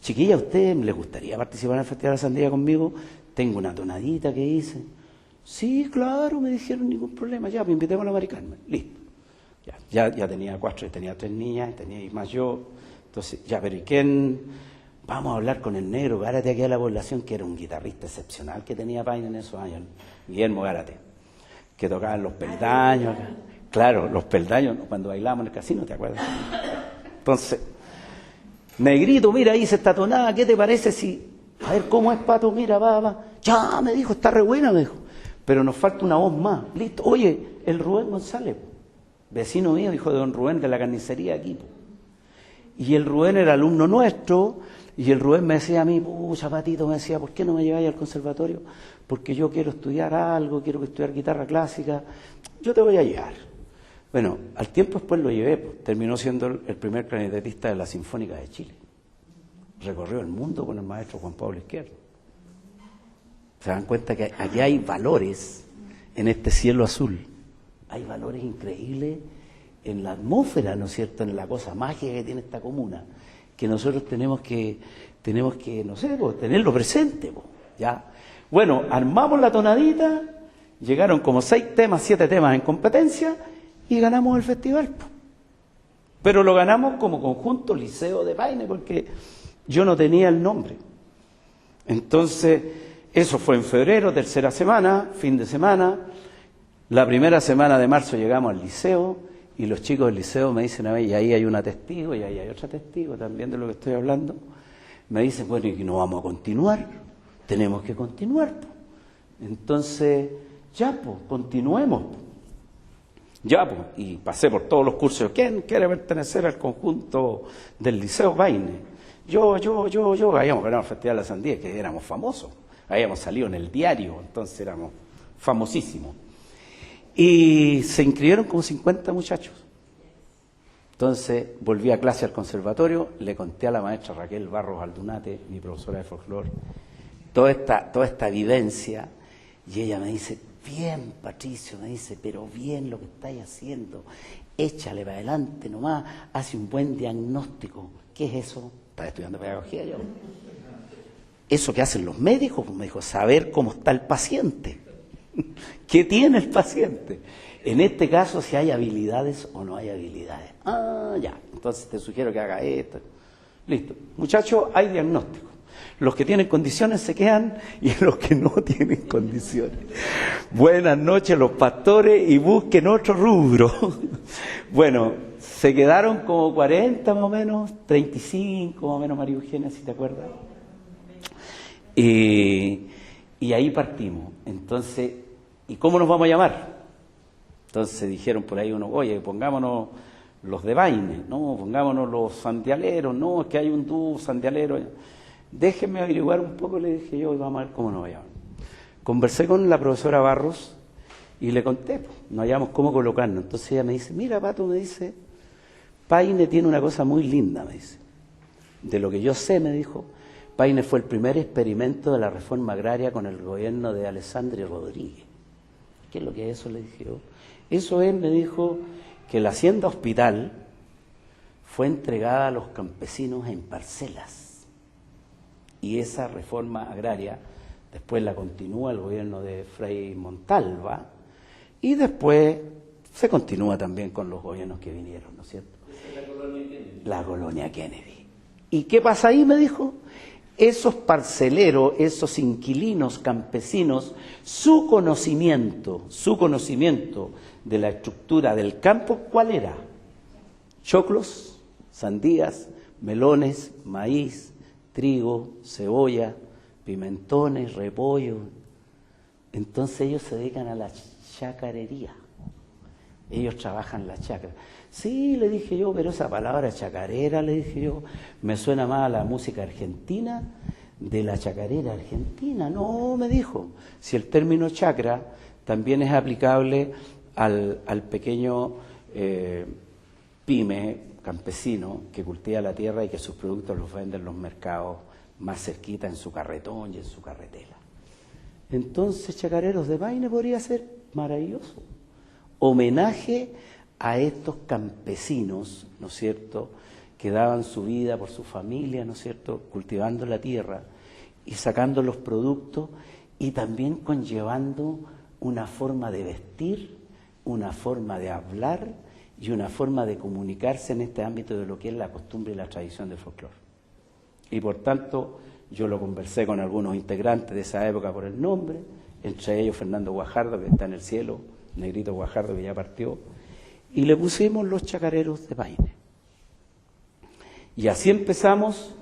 Chiquilla, ¿a usted les gustaría participar en el Festival de la Sandía conmigo? Tengo una tonadita que hice. Sí, claro, me dijeron, ningún problema, ya, me invitemos a la Mari Carmen, listo. Ya tenía 4, tenía 3 niñas, tenía más yo. Entonces, ya, pero ¿y quién? Vamos a hablar con el Negro Gárate aquí a la población, que era un guitarrista excepcional que tenía Paine en esos años, Guillermo Gárate, que tocaba en los peldaños. Claro, los peldaños, cuando bailábamos en el casino, ¿te acuerdas? Entonces, Negrito, mira, hice esta tonada, ¿qué te parece si? A ver, ¿cómo es, Pato? Mira, va. Ya, me dijo, está re buena, me dijo. Pero nos falta una voz más. Listo. Oye, el Rubén González, vecino mío, hijo de don Rubén de la carnicería aquí. Y el Rubén era alumno nuestro, y el Rubén me decía a mí, pucha, Patito, me decía, ¿por qué no me lleváis al conservatorio? Porque yo quiero estudiar algo, quiero estudiar guitarra clásica, yo te voy a llevar. Bueno, al tiempo después lo llevé, pues, terminó siendo el primer clarinetista de la Sinfónica de Chile. Recorrió el mundo con el maestro Juan Pablo Izquierdo. Se dan cuenta que aquí hay valores en este cielo azul. Hay valores increíbles en la atmósfera, ¿no es cierto?, en la cosa mágica que tiene esta comuna, que nosotros tenemos que no sé, pues, tenerlo presente, pues, ¿ya? Bueno, armamos la tonadita, llegaron como 6 temas, 7 temas en competencia, y ganamos el festival, pues. Pero lo ganamos como conjunto Liceo de Paine, porque yo no tenía el nombre. Entonces, Eso fue en febrero, tercera semana, fin de semana. La primera semana de marzo llegamos al liceo y los chicos del liceo me dicen a mí, y ahí hay una testigo y ahí hay otra testigo también de lo que estoy hablando. Me dicen, bueno, ¿y no vamos a continuar? Tenemos que continuar. Entonces, ya, pues, continuemos. Ya, pues, y pasé por todos los cursos. ¿Quién quiere pertenecer al conjunto del Liceo Paine? Yo. Habíamos ganado el Festival de la Sandía, que éramos famosos. Habíamos salido en el diario, entonces éramos famosísimos. Y se inscribieron como 50 muchachos. Entonces volví a clase al conservatorio, le conté a la maestra Raquel Barros Aldunate, mi profesora de folclore, toda esta vivencia, y ella me dice, bien Patricio, me dice, pero bien lo que estáis haciendo, échale para adelante nomás, hace un buen diagnóstico. ¿Qué es eso? Estaba estudiando pedagogía yo. Eso que hacen los médicos, pues me dijo, saber cómo está el paciente. ¿Qué tiene el paciente? En este caso, si hay habilidades o no hay habilidades. Ah, ya, entonces te sugiero que haga esto. Listo. Muchachos, hay diagnóstico. Los que tienen condiciones se quedan y los que no tienen condiciones. Buenas noches los pastores y busquen otro rubro. Bueno, se quedaron como 40 más o menos, 35 más o menos, María Eugenia, si te acuerdas. Y ahí partimos. Entonces, ¿y cómo nos vamos a llamar? Entonces dijeron por ahí uno, oye, pongámonos los de Paine, no, pongámonos los sandialeros, no, es que hay un dúo sandialero. Déjenme averiguar un poco, le dije yo, y vamos a ver cómo nos vamos a llamar. Conversé con la profesora Barros y le conté, pues, no hallamos cómo colocarnos. Entonces ella me dice, mira, Pato, me dice, Paine tiene una cosa muy linda, me dice. De lo que yo sé, me dijo, Paine fue el primer experimento de la reforma agraria con el gobierno de Alessandri Rodríguez. ¿Qué es lo que es eso? Le dije yo. Eso es, me dijo, que la hacienda hospital fue entregada a los campesinos en parcelas. Y esa reforma agraria después la continúa el gobierno de Frei Montalva y después se continúa también con los gobiernos que vinieron, ¿no es cierto? La colonia Kennedy. La colonia Kennedy. ¿Y qué pasa ahí? Me dijo. Esos parceleros, esos inquilinos campesinos, su conocimiento de la estructura del campo, ¿cuál era? Choclos, sandías, melones, maíz, trigo, cebolla, pimentones, repollo. Entonces ellos se dedican a la chacarería. Ellos trabajan la chácara. Sí, le dije yo, pero esa palabra chacarera, le dije yo, me suena más a la música argentina de la chacarera argentina. No, me dijo, si el término chacra también es aplicable al pequeño pyme campesino que cultiva la tierra y que sus productos los vende en los mercados más cerquita en su carretón y en su carretela. Entonces, Chacareros de Paine podría ser maravilloso. Homenaje a estos campesinos, ¿no es cierto?, que daban su vida por su familia, ¿no es cierto?, cultivando la tierra y sacando los productos y también conllevando una forma de vestir, una forma de hablar y una forma de comunicarse en este ámbito de lo que es la costumbre y la tradición del folclore. Y por tanto, yo lo conversé con algunos integrantes de esa época por el nombre, entre ellos Fernando Guajardo, que está en el cielo, Negrito Guajardo, que ya partió, y le pusimos los Chacareros de Paine. Y así empezamos.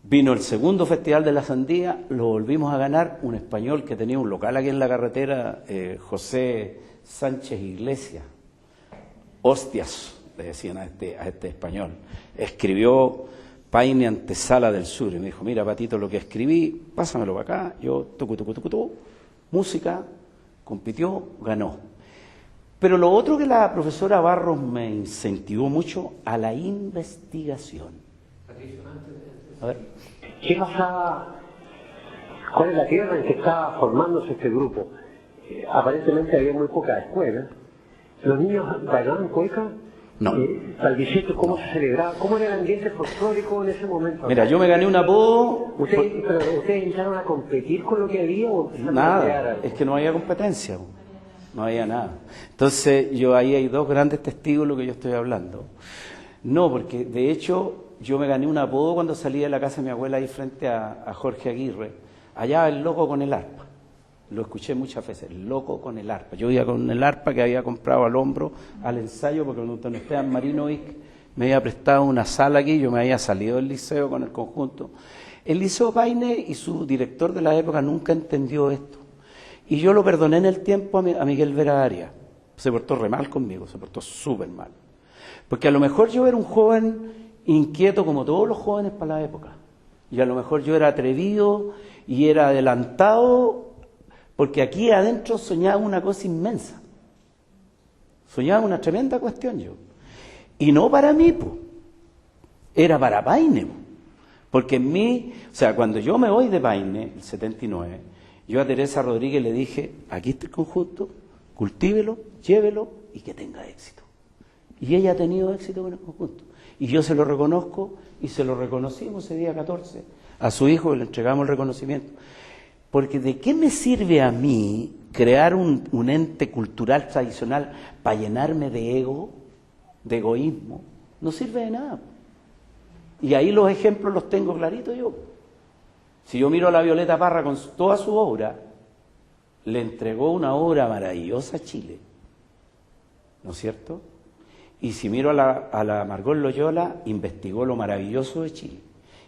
Vino el segundo Festival de la Sandía, lo volvimos a ganar, un español que tenía un local aquí en la carretera, José Sánchez Iglesias. Hostias, le decían a este español. Escribió Paine Antesala del Sur, y me dijo, mira, Patito, lo que escribí, pásamelo para acá. Yo, música, compitió, ganó. Pero lo otro que la profesora Barros me incentivó mucho, a la investigación. A ver. ¿Qué pasaba? ¿Cuál es la tierra en que estaba formándose este grupo? Aparentemente había muy pocas escuelas. ¿Los niños bailaban cueca? No. ¿Para el 18 cómo se celebraba? ¿Cómo era el ambiente folclórico en ese momento? Mira, yo me gané un apodo. ¿Ustedes entraron a competir con lo que había? ¿O nada, es que no había competencia. No había nada. Entonces, ahí hay dos grandes testigos de lo que yo estoy hablando. No, porque de hecho yo me gané un apodo cuando salí de la casa de mi abuela ahí frente a Jorge Aguirre, Allá el loco con el arpa. Lo escuché muchas veces, el loco con el arpa. Yo iba con el arpa que había comprado al hombro al ensayo, porque cuando don Esteban Marinovic me había prestado una sala aquí, yo me había salido del liceo con el conjunto. El Liceo Paine y su director de la época nunca entendió esto. Y yo lo perdoné en el tiempo a Miguel Vera Arias. Se portó re mal conmigo, se portó súper mal. Porque a lo mejor yo era un joven inquieto como todos los jóvenes para la época. Y a lo mejor yo era atrevido y era adelantado, porque aquí adentro soñaba una cosa inmensa. Soñaba una tremenda cuestión yo. Y no para mí, po. Era para Paine, po. Porque en mí, o sea, cuando yo me voy de Paine, el 79, yo a Teresa Rodríguez le dije, aquí está el conjunto, cultívelo, llévelo y que tenga éxito. Y ella ha tenido éxito con el conjunto. Y yo se lo reconozco y se lo reconocimos ese día 14 a su hijo y le entregamos el reconocimiento. Porque ¿de qué me sirve a mí crear un ente cultural tradicional para llenarme de ego, de egoísmo? No sirve de nada. Y ahí los ejemplos los tengo claritos yo. Si yo miro a la Violeta Parra con toda su obra, le entregó una obra maravillosa a Chile, ¿no es cierto? Y si miro a la Margot Loyola, investigó lo maravilloso de Chile.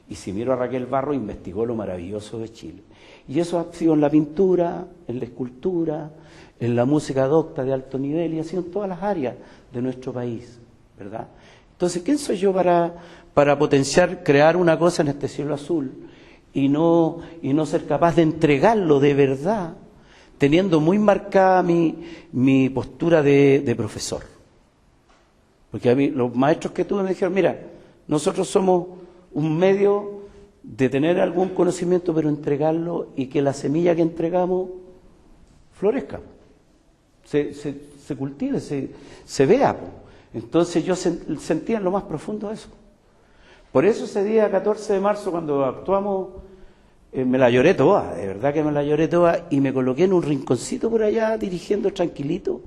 Y si miro a Raquel Barro, investigó lo maravilloso de Chile. Y eso ha sido en la pintura, en la escultura, en la música docta de alto nivel, y ha sido en todas las áreas de nuestro país, ¿verdad? Entonces, ¿quién soy yo para potenciar, crear una cosa en este cielo azul y no ser capaz de entregarlo de verdad, teniendo muy marcada mi postura de profesor? Porque a mí, los maestros que tuve me dijeron, mira, nosotros somos un medio de tener algún conocimiento, pero entregarlo y que la semilla que entregamos florezca, se cultive, se vea. Entonces yo sentía en lo más profundo eso. Por eso ese día 14 de marzo, cuando actuamos, me la lloré toda, de verdad que me la lloré toda, y me coloqué en un rinconcito por allá, dirigiendo tranquilito,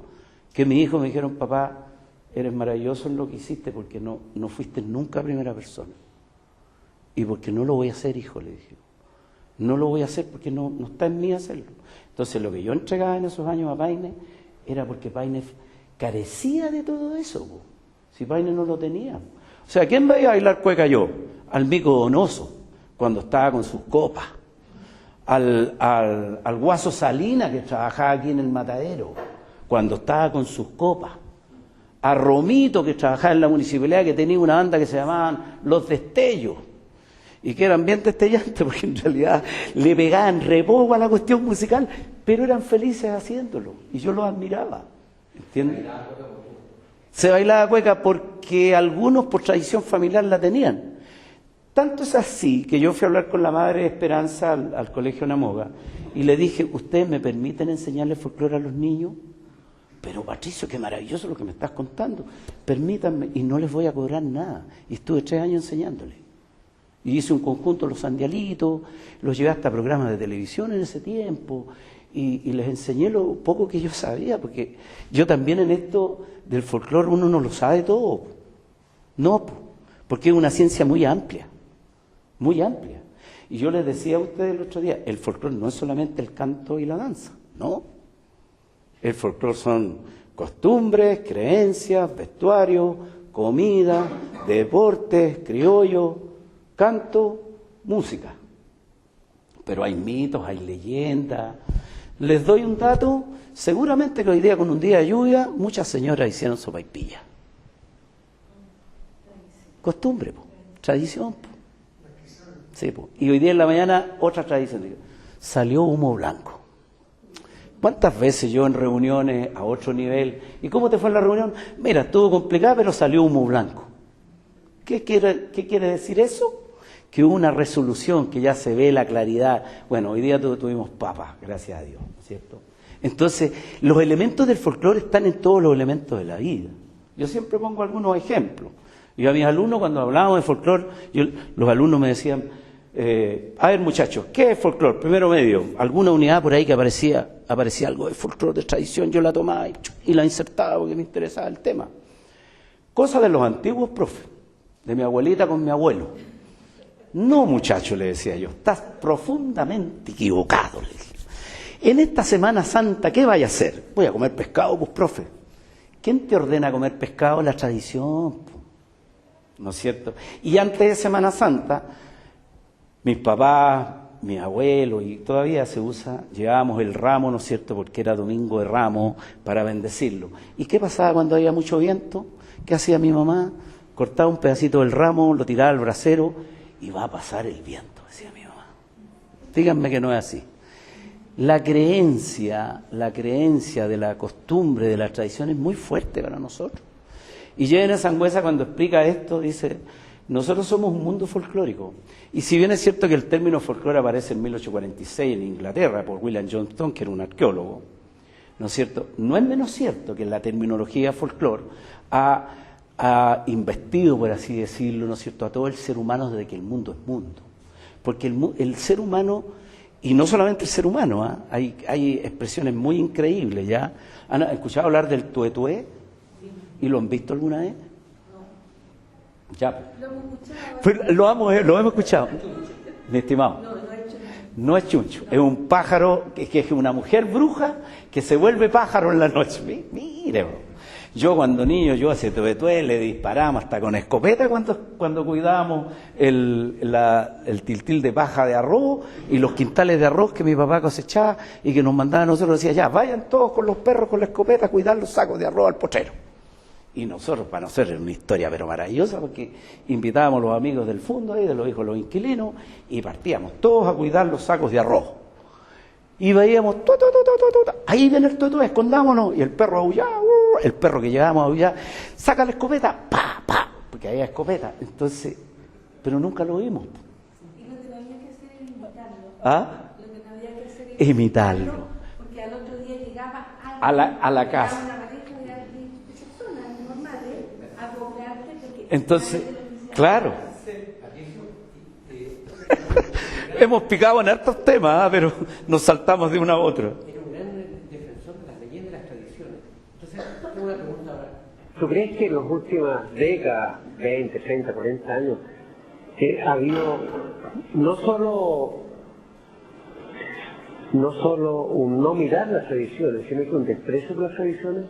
que mis hijos me dijeron, papá, eres maravilloso en lo que hiciste, porque no fuiste nunca primera persona. Y porque no lo voy a hacer, hijo, le dije. No lo voy a hacer porque no está en mí hacerlo. Entonces lo que yo entregaba en esos años a Paine era porque Paine carecía de todo eso, po. Si Paine no lo tenía. O sea, ¿quién me iba a bailar cueca yo? Al Mico Donoso, cuando estaba con sus copas. Al Guaso Salina, que trabajaba aquí en el Matadero, cuando estaba con sus copas. A Romito, que trabajaba en la municipalidad, que tenía una banda que se llamaban Los Destellos, y que eran bien destellantes, porque en realidad le pegaban repogo a la cuestión musical, pero eran felices haciéndolo, y yo los admiraba, ¿entiendes? Se bailaba cueca porque algunos por tradición familiar la tenían. Tanto es así que yo fui a hablar con la madre de Esperanza al Colegio Namoga, y le dije, ¿ustedes me permiten enseñarle folclore a los niños? Pero Patricio, qué maravilloso lo que me estás contando, permítanme, y no les voy a cobrar nada. Y estuve 3 años enseñándoles. Y hice un conjunto, Los Sandialitos, los llevé hasta programas de televisión en ese tiempo, y les enseñé lo poco que yo sabía, porque yo también en esto del folclore uno no lo sabe todo. No, porque es una ciencia muy amplia, muy amplia. Y yo les decía a ustedes el otro día, el folclore no es solamente el canto y la danza, no. El folclore son costumbres, creencias, vestuario, comida, deportes, criollo, canto, música. Pero hay mitos, hay leyendas. Les doy un dato, seguramente que hoy día con un día de lluvia muchas señoras hicieron sopaipilla. Costumbre, po. Tradición. Po. Sí, po. Y hoy día en la mañana otra tradición. Salió humo blanco. ¿Cuántas veces yo en reuniones a otro nivel? ¿Y cómo te fue en la reunión? Mira, estuvo complicada, pero salió humo blanco. ¿Qué quiere decir eso? Que hubo una resolución, que ya se ve la claridad. Bueno, hoy día tuvimos papas, gracias a Dios, ¿cierto? Entonces, los elementos del folclore están en todos los elementos de la vida. Yo siempre pongo algunos ejemplos. Yo a mis alumnos, cuando hablábamos de folclore, los alumnos me decían, a ver muchachos, ¿qué es folclore? Primero medio, alguna unidad por ahí que aparecía algo de folclore, de tradición, yo la tomaba y la insertaba porque me interesaba el tema. Cosas de los antiguos profes, de mi abuelita con mi abuelo. No, muchacho, le decía yo, estás profundamente equivocado, le dije. En esta Semana Santa, ¿qué vaya a hacer? Voy a comer pescado, pues, profe. ¿Quién te ordena comer pescado? La tradición, pues. ¿No es cierto? Y antes de Semana Santa, mis papás, mis abuelos, y todavía se usa, llevábamos el ramo, ¿no es cierto?, porque era domingo de ramo, para bendecirlo. ¿Y qué pasaba cuando había mucho viento? ¿Qué hacía mi mamá? Cortaba un pedacito del ramo, lo tiraba al brasero, y va a pasar el viento, decía mi mamá. Díganme que no es así. La creencia de la costumbre, de la tradición es muy fuerte para nosotros. Y Yevene Sangüesa, cuando explica esto, dice: nosotros somos un mundo folclórico. Y si bien es cierto que el término folclore aparece en 1846 en Inglaterra por William Johnston, que era un arqueólogo, ¿no es cierto? No es menos cierto que la terminología folclore ha investido, por así decirlo, ¿no es cierto?, a todo el ser humano desde que el mundo es mundo. Porque el ser humano, y no solamente el ser humano, hay expresiones muy increíbles, ¿ya? ¿Han escuchado hablar del tuetué? ¿Y lo han visto alguna vez? Ya. Lo hemos escuchado, mi estimado. No es chuncho, es un pájaro, que es una mujer bruja que se vuelve pájaro en la noche. Mire, yo cuando niño, yo a ese tuetué le disparamos hasta con escopeta cuando cuidábamos el tiltil de paja de arroz y los quintales de arroz que mi papá cosechaba y que nos mandaba a nosotros. Decía: ya, vayan todos con los perros con la escopeta a cuidar los sacos de arroz al potrero. Y nosotros, para nosotros era una historia pero maravillosa, porque invitábamos a los amigos del fondo ahí, de los hijos de los inquilinos, y partíamos todos a cuidar los sacos de arroz. Y veíamos, ahí viene el tuetué, escondámonos, y el perro aullaba, el perro que llevábamos a aullar, saca la escopeta, pa, porque había escopeta. Entonces, pero nunca lo vimos. Y lo que no había que hacer era imitarlo. ¿Ah? Lo que no había que hacer era imitarlo. Porque al otro día llegaba a la casa. una pareja de personas normales a cobrarte porque Entonces, claro. Hemos picado en hartos temas, pero nos saltamos de uno a otro. Era un gran defensor de las leyendas y las tradiciones. Entonces, tengo una pregunta ahora. ¿Tú crees que en las últimas décadas, 20, 30, 40 años, ha habido no solo un no mirar las tradiciones, sino que un desprecio por las tradiciones?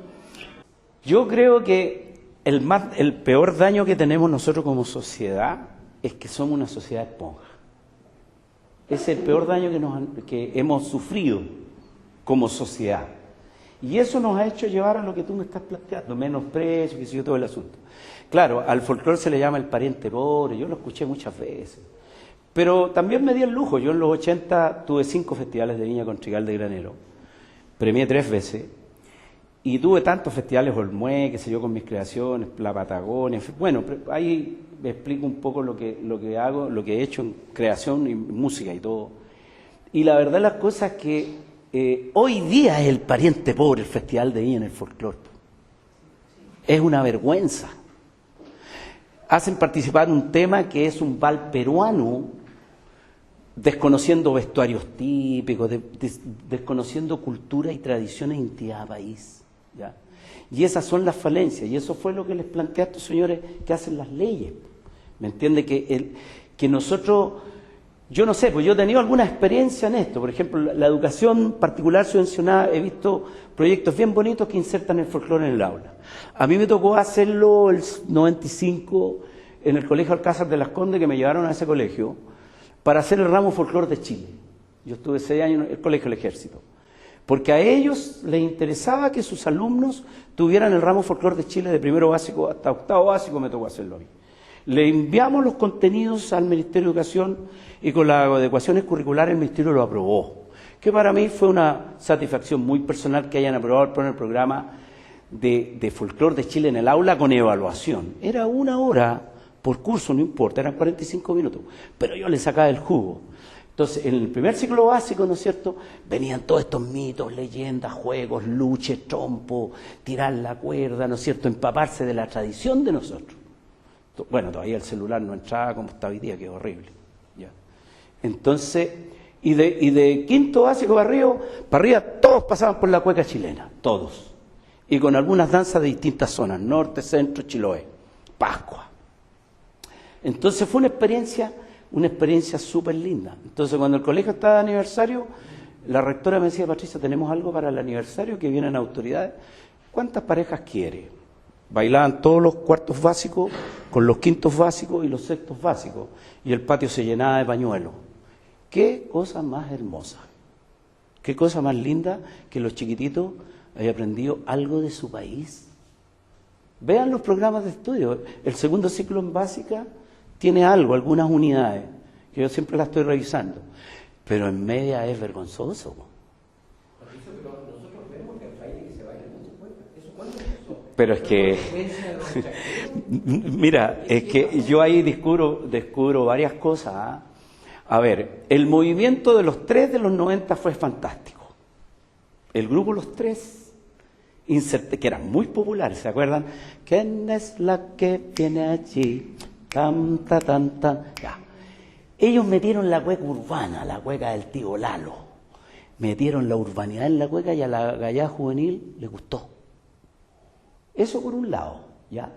Yo creo que el peor daño que tenemos nosotros como sociedad es que somos una sociedad esponja. Es el peor daño que hemos sufrido como sociedad. Y eso nos ha hecho llevar a lo que tú me estás planteando, menosprecio, que sé yo, todo el asunto. Claro, al folclore se le llama el pariente pobre, yo lo escuché muchas veces. Pero también me di el lujo, yo en los 80 tuve 5 festivales de viña con trigal de granero, premié 3 veces, y tuve tantos festivales, Olmué, que sé yo, con mis creaciones, la Patagonia, bueno, ahí me explico un poco lo que hago, lo que he hecho en creación y música y todo. Y la verdad las cosas es que hoy día es el pariente pobre el Festival de Viña en el folclore. Es una vergüenza. Hacen participar en un tema que es un bal peruano, desconociendo vestuarios típicos, desconociendo cultura y tradiciones en cada país, ¿ya? Y esas son las falencias, y eso fue lo que les planteé a estos señores que hacen las leyes. ¿Me entiende? Que nosotros, yo no sé, pues yo he tenido alguna experiencia en esto. Por ejemplo, la educación particular subvencionada, he visto proyectos bien bonitos que insertan el folclore en el aula. A mí me tocó hacerlo el 95 en el Colegio Alcázar de las Condes, que me llevaron a ese colegio, para hacer el ramo folclore de Chile. Yo estuve 6 años en el Colegio del Ejército. Porque a ellos les interesaba que sus alumnos tuvieran el ramo folclore de Chile de primero básico hasta octavo básico, me tocó hacerlo a mí. Le enviamos los contenidos al Ministerio de Educación y con las adecuaciones curriculares el Ministerio lo aprobó. Que para mí fue una satisfacción muy personal que hayan aprobado el programa de folclore de Chile en el aula con evaluación. Era 1 hora por curso, no importa, eran 45 minutos, pero yo le sacaba el jugo. Entonces, en el primer ciclo básico, ¿no es cierto?, venían todos estos mitos, leyendas, juegos, luches, trompo, tirar la cuerda, ¿no es cierto?, empaparse de la tradición de nosotros. Bueno, todavía el celular no entraba como está hoy día, que es horrible. ¿Ya? Entonces, y de quinto básico para arriba, todos pasaban por la cueca chilena, todos. Y con algunas danzas de distintas zonas, norte, centro, Chiloé, Pascua. Entonces fue una experiencia una experiencia súper linda. Entonces, cuando el colegio estaba de aniversario, la rectora me decía, Patricia, tenemos algo para el aniversario, que vienen autoridades. ¿Cuántas parejas quiere? Bailaban todos los cuartos básicos con los quintos básicos y los sextos básicos, y el patio se llenaba de pañuelos. Qué cosa más hermosa, qué cosa más linda que los chiquititos hayan aprendido algo de su país. Vean los programas de estudio. El segundo ciclo en básica tiene algo, algunas unidades, que yo siempre las estoy revisando, pero en media es vergonzoso. Pero es que, mira, es que yo ahí descubro varias cosas. ¿Ah? A ver, el movimiento de los tres de los 90 fue fantástico. El grupo Los Tres, que eran muy populares, ¿se acuerdan? ¿Quién es la que viene allí? Tanta, tanta. Ya. Ellos metieron la cueca urbana, la cueca del tío Lalo. Metieron la urbanidad en la cueca y a la gallada juvenil le gustó. Eso por un lado, ¿ya?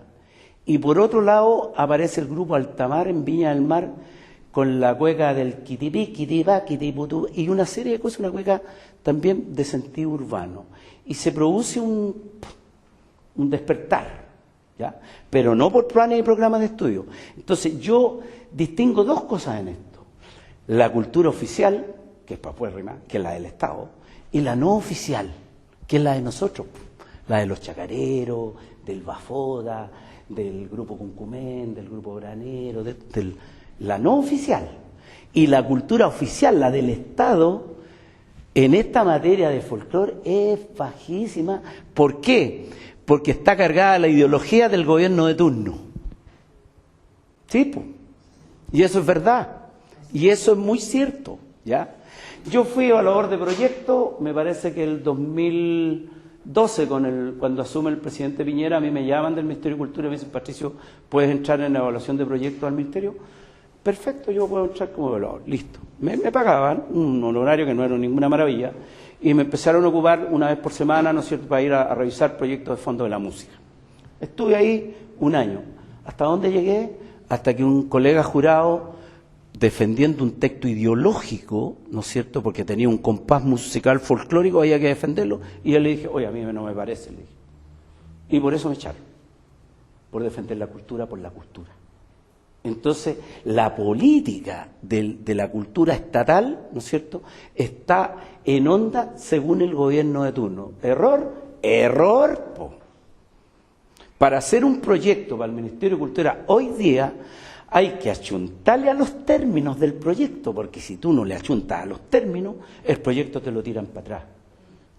Y por otro lado aparece el grupo Altamar en Viña del Mar con la cueca del kitipí, kitipá, kitiputú y una serie de cosas, una cueca también de sentido urbano. Y se produce un despertar, ¿ya? Pero no por planes y programas de estudio. Entonces yo distingo dos cosas en esto. La cultura oficial, que es papuérrima, que es la del Estado, y la no oficial, que es la de nosotros. La de los chacareros, del Bafoda, del grupo Cuncumén, del grupo Granero, la no oficial. Y la cultura oficial, la del Estado, en esta materia de folclore es bajísima. ¿Por qué? Porque está cargada la ideología del gobierno de turno. Sí, pues. Y eso es verdad. Y eso es muy cierto, ¿ya? Yo fui evaluador de proyecto, me parece que el 2012, cuando asume el presidente Piñera, a mí me llaman del Ministerio de Cultura y me dicen, Patricio, ¿puedes entrar en la evaluación de proyectos al Ministerio? Perfecto, yo puedo entrar como evaluador, listo. Me pagaban un honorario que no era ninguna maravilla y me empezaron a ocupar una vez por semana, ¿no es cierto?, para ir a revisar proyectos de Fondo de la Música. Estuve ahí un año. ¿Hasta dónde llegué? Hasta que un colega jurado, defendiendo un texto ideológico, ¿no es cierto?, porque tenía un compás musical folclórico, había que defenderlo, y yo le dije, oye, a mí no me parece, le dije. Y por eso me echaron, por defender la cultura por la cultura. Entonces, la política de la cultura estatal, ¿no es cierto?, está en onda según el gobierno de turno. ¿Error? ¡Error! Po. Para hacer un proyecto para el Ministerio de Cultura hoy día, hay que achuntarle a los términos del proyecto, porque si tú no le achuntas a los términos, el proyecto te lo tiran para atrás.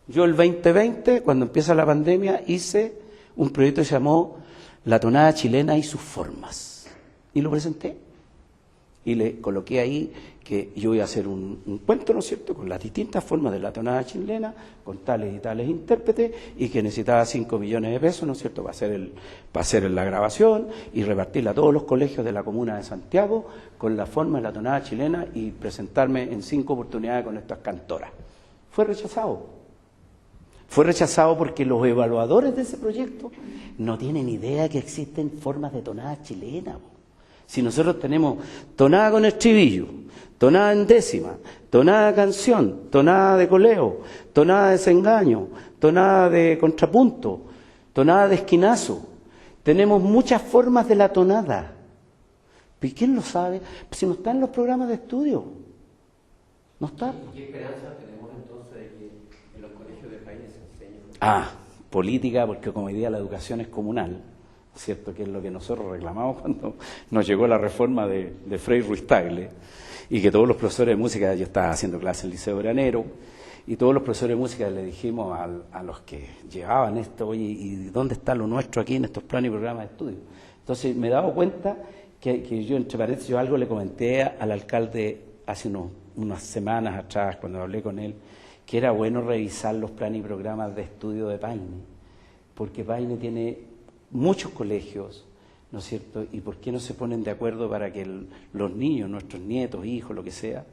Yo el 2020, cuando empieza la pandemia, hice un proyecto que se llamó La tonada chilena y sus formas. Y lo presenté. Y le coloqué ahí que yo iba a hacer un cuento, ¿no es cierto?, con las distintas formas de la tonada chilena, con tales y tales intérpretes, y que necesitaba 5 millones de pesos, ¿no es cierto?, para hacer la grabación y repartirla a todos los colegios de la comuna de Santiago con la forma de la tonada chilena y presentarme en 5 oportunidades con estas cantoras. Fue rechazado. Fue rechazado porque los evaluadores de ese proyecto no tienen idea que existen formas de tonada chilena. Si nosotros tenemos tonada con estribillo, tonada en décima, tonada de canción, tonada de coleo, tonada de desengaño, tonada de contrapunto, tonada de esquinazo. Tenemos muchas formas de la tonada. ¿Y quién lo sabe? Pues si no está en los programas de estudio. No está. ¿Y qué esperanza tenemos entonces de que en los colegios del país se enseñe? Política, porque como hoy día la educación es comunal, ¿cierto?, que es lo que nosotros reclamamos cuando nos llegó la reforma de Frei Ruiz Tagle, y que todos los profesores de música, yo estaba haciendo clase en el Liceo Granero, y todos los profesores de música le dijimos a los que llevaban esto, oye, ¿y dónde está lo nuestro aquí en estos planes y programas de estudio? Entonces me he dado cuenta que yo, entre paréntesis, yo algo le comenté al alcalde hace unas semanas atrás, cuando hablé con él, que era bueno revisar los planes y programas de estudio de Paine, porque Paine tiene muchos colegios, ¿no es cierto?, y ¿por qué no se ponen de acuerdo para que los niños, nuestros nietos, hijos, lo que sea,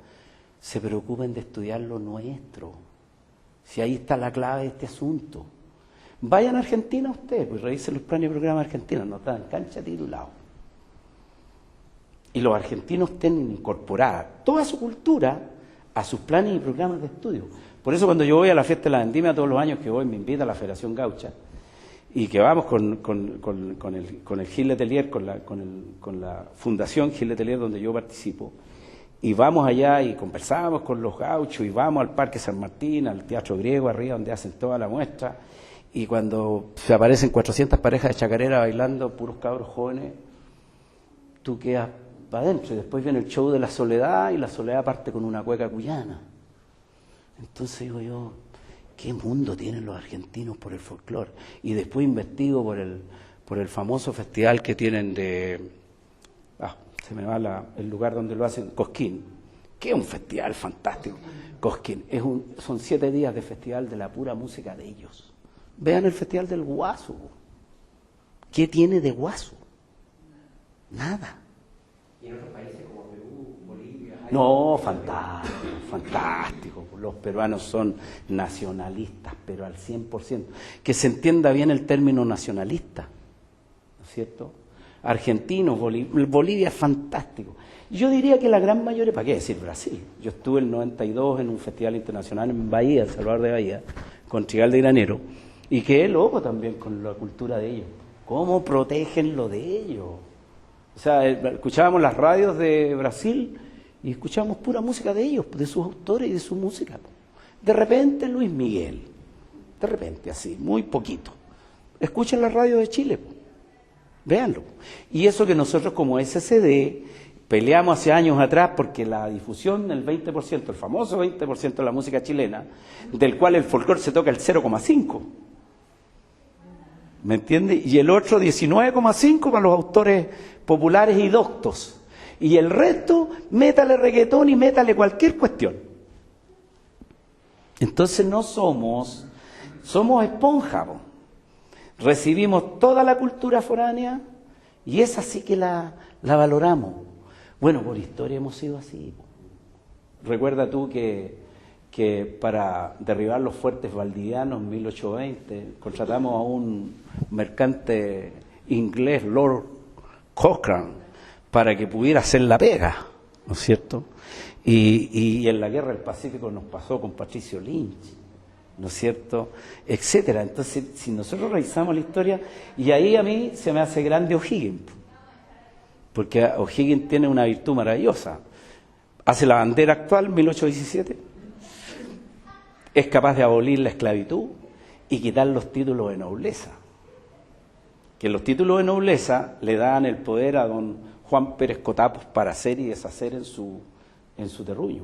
se preocupen de estudiar lo nuestro? Si ahí está la clave de este asunto. Vayan a Argentina ustedes, pues revisen los planes y programas argentinos, no están en cancha titulado. y los argentinos tienen incorporada toda su cultura a sus planes y programas de estudio. Por eso cuando yo voy a la fiesta de la vendimia todos los años que voy, me invita a la Federación Gaucha, y que vamos con el Gil Letelier, con la Fundación Gil Letelier donde yo participo, y vamos allá y conversamos con los gauchos, y vamos al Parque San Martín, al Teatro Griego arriba donde hacen toda la muestra, y cuando se aparecen 400 parejas de chacarera bailando, puros cabros jóvenes, tú quedas para adentro, y después viene el show de la Soledad, y la Soledad parte con una cueca cuyana. Entonces digo yo, ¿qué mundo tienen los argentinos por el folclore? Y después investigo por el famoso festival que tienen de... se me va el lugar donde lo hacen, Cosquín, que es un festival fantástico. Cosquín, son 7 días de festival de la pura música de ellos. Vean el festival del guaso. ¿Qué tiene de guaso? Nada. ¿Y en otros países como Perú, Bolivia? No, fantástico. Los peruanos son nacionalistas, pero al 100%. Que se entienda bien el término nacionalista, ¿no es cierto? Argentinos, Bolivia es fantástico. Yo diría que la gran mayoría, ¿para qué decir Brasil? Yo estuve el 92 en un festival internacional en Bahía, El Salvador de Bahía, con Trigal de Granero, y quedé loco también con la cultura de ellos. ¿Cómo protegen lo de ellos? O sea, escuchábamos las radios de Brasil y escuchábamos pura música de ellos, de sus autores y de su música. De repente Luis Miguel, de repente así, muy poquito. Escuchen la radio de Chile, véanlo. Y eso que nosotros como SCD peleamos hace años atrás porque la difusión del 20%, el famoso 20% de la música chilena, del cual el folclore se toca el 0,5%. ¿Me entiende? Y el otro 19,5% para los autores populares y doctos. Y el resto, métale reggaetón y métale cualquier cuestión. Entonces no somos esponja, po. Recibimos toda la cultura foránea y esa sí que la valoramos. Bueno, por historia hemos sido así, po. Recuerda tú que para derribar los fuertes valdivianos en 1820 contratamos a un mercante inglés, Lord Cochrane, para que pudiera hacer la pega, ¿no es cierto? Y en la Guerra del Pacífico nos pasó con Patricio Lynch, ¿no es cierto? Etcétera. Entonces, si nosotros revisamos la historia, y ahí a mí se me hace grande O'Higgins, porque O'Higgins tiene una virtud maravillosa. Hace la bandera actual, 1817, es capaz de abolir la esclavitud y quitar los títulos de nobleza. Que los títulos de nobleza le dan el poder a don Juan Pérez Cotapos para hacer y deshacer en su terruño.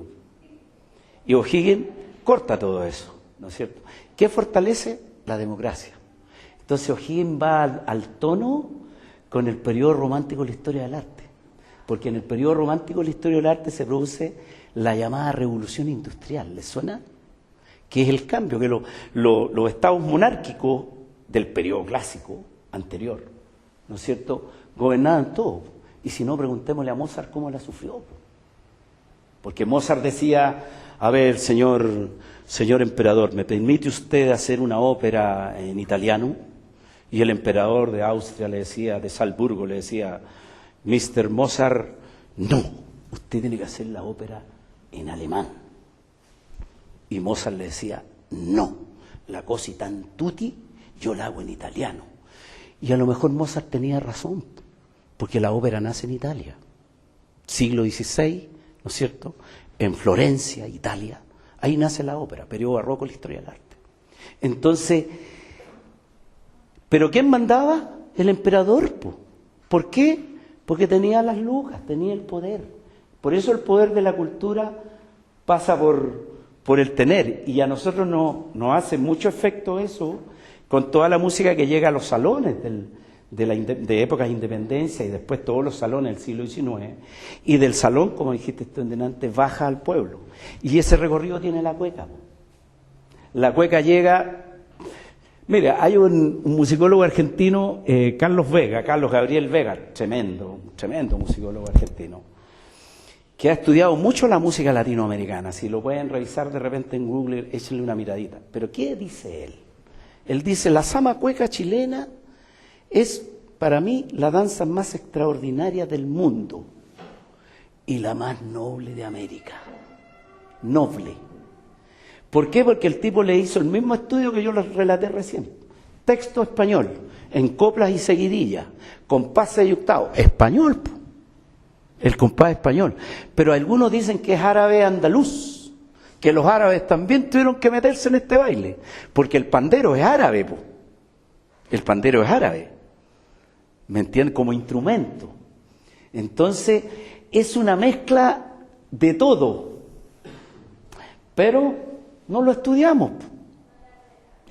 Y O'Higgins corta todo eso, ¿no es cierto? ¿Qué fortalece? La democracia. Entonces O'Higgins va al tono con el periodo romántico de la historia del arte. Porque en el periodo romántico de la historia del arte se produce la llamada revolución industrial. ¿Les suena? Que es el cambio, que los estados monárquicos del periodo clásico anterior, ¿no es cierto?, gobernaban todo. Y si no, preguntémosle a Mozart cómo la sufrió. Porque Mozart decía, a ver, señor emperador, ¿me permite usted hacer una ópera en italiano? Y el emperador de Austria le decía, de Salzburgo, le decía, Mr. Mozart, no, usted tiene que hacer la ópera en alemán. Y Mozart le decía, no, la cosa tan tutti yo la hago en italiano. Y a lo mejor Mozart tenía razón, porque la ópera nace en Italia, siglo XVI, ¿no es cierto?, en Florencia, Italia, ahí nace la ópera, periodo barroco, la historia del arte. Entonces, ¿pero quién mandaba? El emperador, po. ¿Por qué? Porque tenía las lucas, tenía el poder. Por eso el poder de la cultura pasa por el tener, y a nosotros nos hace mucho efecto eso con toda la música que llega a los salones de épocas de independencia y después todos los salones del siglo XIX, y del salón, como dijiste tú antes, baja al pueblo. Y ese recorrido tiene la cueca. La cueca llega... Mira, hay un musicólogo argentino, Carlos Gabriel Vega, tremendo musicólogo argentino, que ha estudiado mucho la música latinoamericana. Si lo pueden revisar de repente en Google, échenle una miradita. Pero ¿qué dice él? Él dice, la zama cueca chilena es para mí la danza más extraordinaria del mundo. y la más noble de América. Noble. ¿Por qué? Porque el tipo le hizo el mismo estudio que yo les relaté recién. Texto español, en coplas y seguidillas, compases y octavos. Español, po. El compás español. Pero algunos dicen que es árabe andaluz, que los árabes también tuvieron que meterse en este baile, porque el pandero es árabe, po. El pandero es árabe, ¿me entienden? Como instrumento. Entonces, es una mezcla de todo, pero no lo estudiamos, po.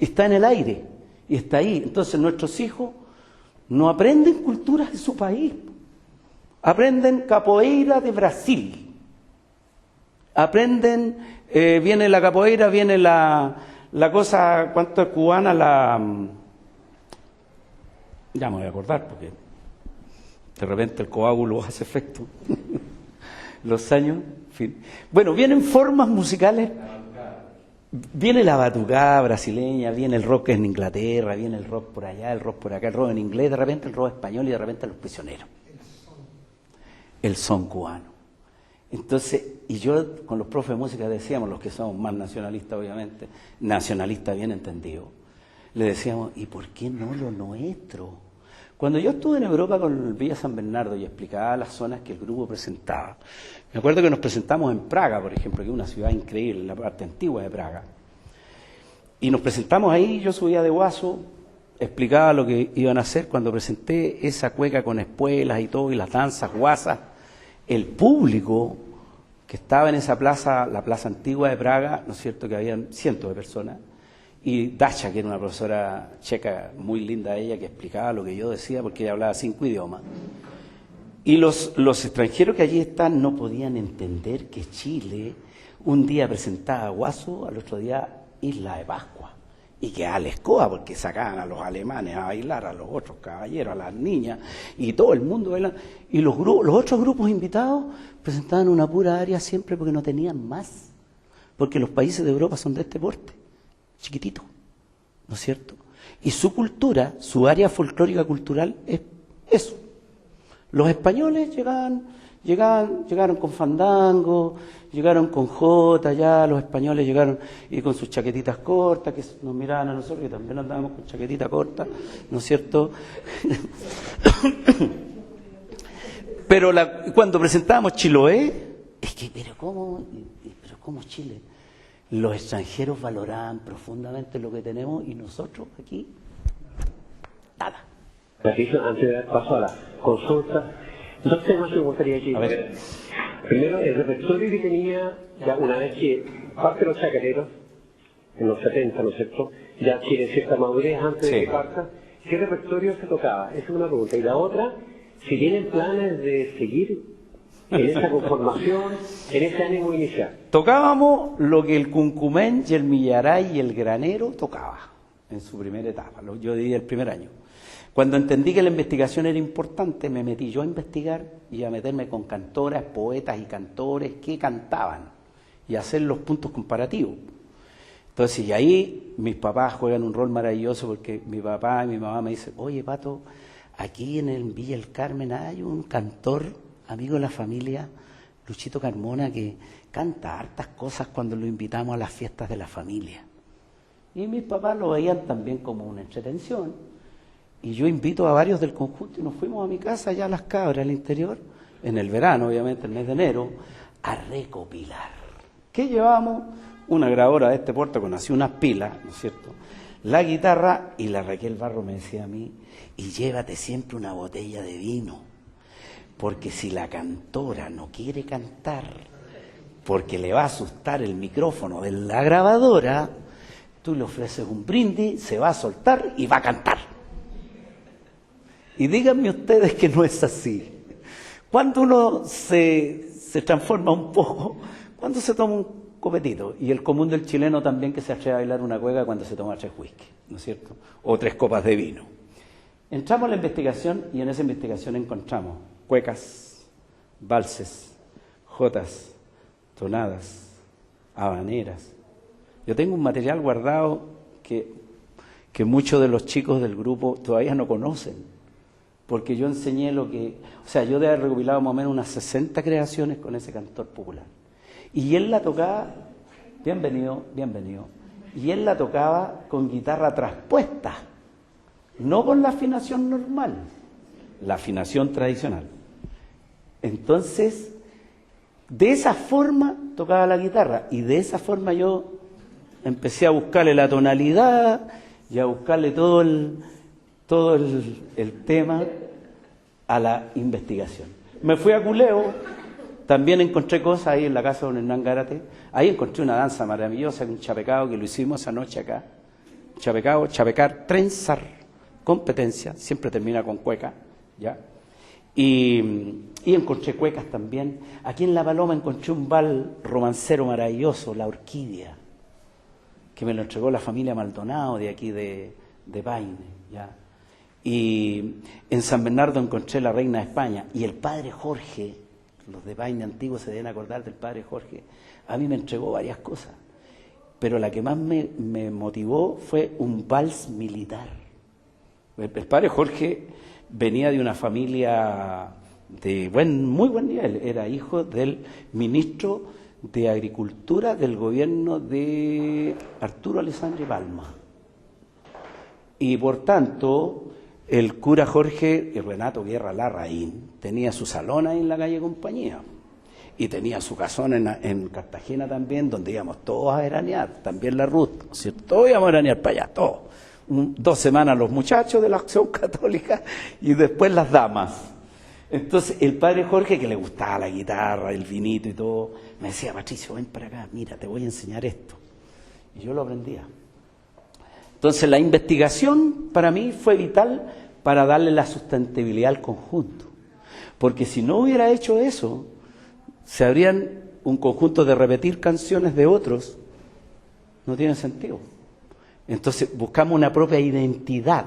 Está en el aire y está ahí. Entonces nuestros hijos no aprenden culturas de su país, aprenden capoeira de Brasil, aprenden, viene la capoeira, viene la cosa, ¿cuánto es cubana? Ya me voy a acordar porque de repente el coágulo hace efecto. Los años, en fin. Bueno, vienen formas musicales. Viene la batucada brasileña, viene el rock en Inglaterra, viene el rock por allá, el rock por acá, el rock en inglés, de repente el rock español y de repente Los Prisioneros. El son cubano. Entonces, y yo con los profes de música decíamos, los que somos más nacionalistas obviamente, nacionalistas bien entendidos, le decíamos, ¿y por qué no lo nuestro? Cuando yo estuve en Europa con el Villa San Bernardo y explicaba las zonas que el grupo presentaba, me acuerdo que nos presentamos en Praga, por ejemplo, que es una ciudad increíble, la parte antigua de Praga, y nos presentamos ahí, yo subía de guaso, explicaba lo que iban a hacer cuando presenté esa cueca con espuelas y todo, y las danzas guasas. El público que estaba en esa plaza, la plaza antigua de Praga, ¿no es cierto?, que habían cientos de personas, y Dasha, que era una profesora checa muy linda ella, que explicaba lo que yo decía, porque ella hablaba 5 idiomas, y los extranjeros que allí están no podían entender que Chile un día presentaba a Guaso, al otro día Isla de Pascua, y que a la escoba, porque sacaban a los alemanes a bailar, a los otros caballeros, a las niñas, y todo el mundo bailando. Y los otros grupos invitados presentaban una pura área siempre porque no tenían más, porque los países de Europa son de este porte, chiquitito, ¿no es cierto? Y su cultura, su área folclórica cultural es eso. Los españoles llegaron con fandango, llegaron con jota, ya los españoles llegaron y con sus chaquetitas cortas, que nos miraban a nosotros, que también andábamos con chaquetita corta, ¿no es cierto? Pero cuando presentábamos Chiloé, es que, pero ¿cómo Chile? Los extranjeros valoraban profundamente lo que tenemos y nosotros aquí, nada. Antes de dar paso a la consulta, dos temas que me gustaría que... A ver. Primero, el repertorio que tenía, ya una vez que parte de los chacareros, en los 70, ¿no es cierto?, ya tiene cierta madurez antes de que parta, ¿qué repertorio se tocaba? Esa es una pregunta. Y la otra, si tienen planes de seguir en esa conformación, en ese ánimo inicial. Tocábamos lo que el Cuncumén y el Millaray y el Granero tocaba en su primera etapa, yo diría el primer año. Cuando entendí que la investigación era importante, me metí yo a investigar y a meterme con cantoras, poetas y cantores que cantaban y a hacer los puntos comparativos. Entonces, y ahí mis papás juegan un rol maravilloso porque mi papá y mi mamá me dicen, oye, Pato, aquí en el Villa El Carmen hay un cantor, amigo de la familia, Luchito Carmona, que canta hartas cosas cuando lo invitamos a las fiestas de la familia. Y mis papás lo veían también como una entretención. Y yo invito a varios del conjunto y nos fuimos a mi casa allá a Las Cabras, al interior, en el verano, obviamente, el mes de enero, a recopilar. ¿Qué llevábamos? Una grabadora de este puerto con así unas pilas, ¿no es cierto? La guitarra, y la Raquel Barro me decía a mí, y llévate siempre una botella de vino, porque si la cantora no quiere cantar, porque le va a asustar el micrófono de la grabadora, tú le ofreces un brindis, se va a soltar y va a cantar. Y díganme ustedes que no es así. Cuando uno se transforma un poco, cuando se toma un copetito, y el común del chileno también que se atreve a bailar una cueca cuando se toma 3 whisky, ¿no es cierto? O 3 copas de vino. Entramos a la investigación y en esa investigación encontramos cuecas, valses, jotas, tonadas, habaneras. Yo tengo un material guardado que muchos de los chicos del grupo todavía no conocen. porque yo enseñé lo que... O sea, yo debe haber recopilado más o menos unas 60 creaciones con ese cantor popular. Y él la tocaba, bienvenido, y él la tocaba con guitarra traspuesta, no con la afinación normal, la afinación tradicional. Entonces, de esa forma tocaba la guitarra, y de esa forma yo empecé a buscarle la tonalidad y a buscarle todo el tema a la investigación. Me fui a Culeo, también encontré cosas ahí en la casa de don Hernán Gárate. Ahí encontré una danza maravillosa, un chapecado que lo hicimos esa noche acá. Chapecado, chapecar, trenzar, competencia, siempre termina con cueca, ¿ya? Y encontré cuecas también. Aquí en La Paloma encontré un bal romancero maravilloso, La Orquídea, que me lo entregó la familia Maldonado de aquí de Paine, ¿ya? Y en San Bernardo encontré La Reina de España. Y el padre Jorge, los de Paine antiguos se deben acordar del padre Jorge, a mí me entregó varias cosas. Pero la que más me motivó fue un vals militar. El padre Jorge venía de una familia de muy buen nivel, era hijo del ministro de Agricultura del gobierno de Arturo Alessandri Palma. Y por tanto, el cura Jorge y Renato Guerra Larraín tenía su salón ahí en la calle Compañía. Y tenía su casón en Cartagena también, donde íbamos todos a veranear, también la Ruth, ¿no es cierto? Todos íbamos a veranear para allá, todos. 2 semanas los muchachos de la Acción Católica y después las damas. Entonces el padre Jorge, que le gustaba la guitarra, el vinito y todo, me decía: Patricio, ven para acá, mira, te voy a enseñar esto. Y yo lo aprendía. Entonces la investigación para mí fue vital para darle la sustentabilidad al conjunto. Porque si no hubiera hecho eso, se habrían un conjunto de repetir canciones de otros, no tiene sentido. Entonces buscamos una propia identidad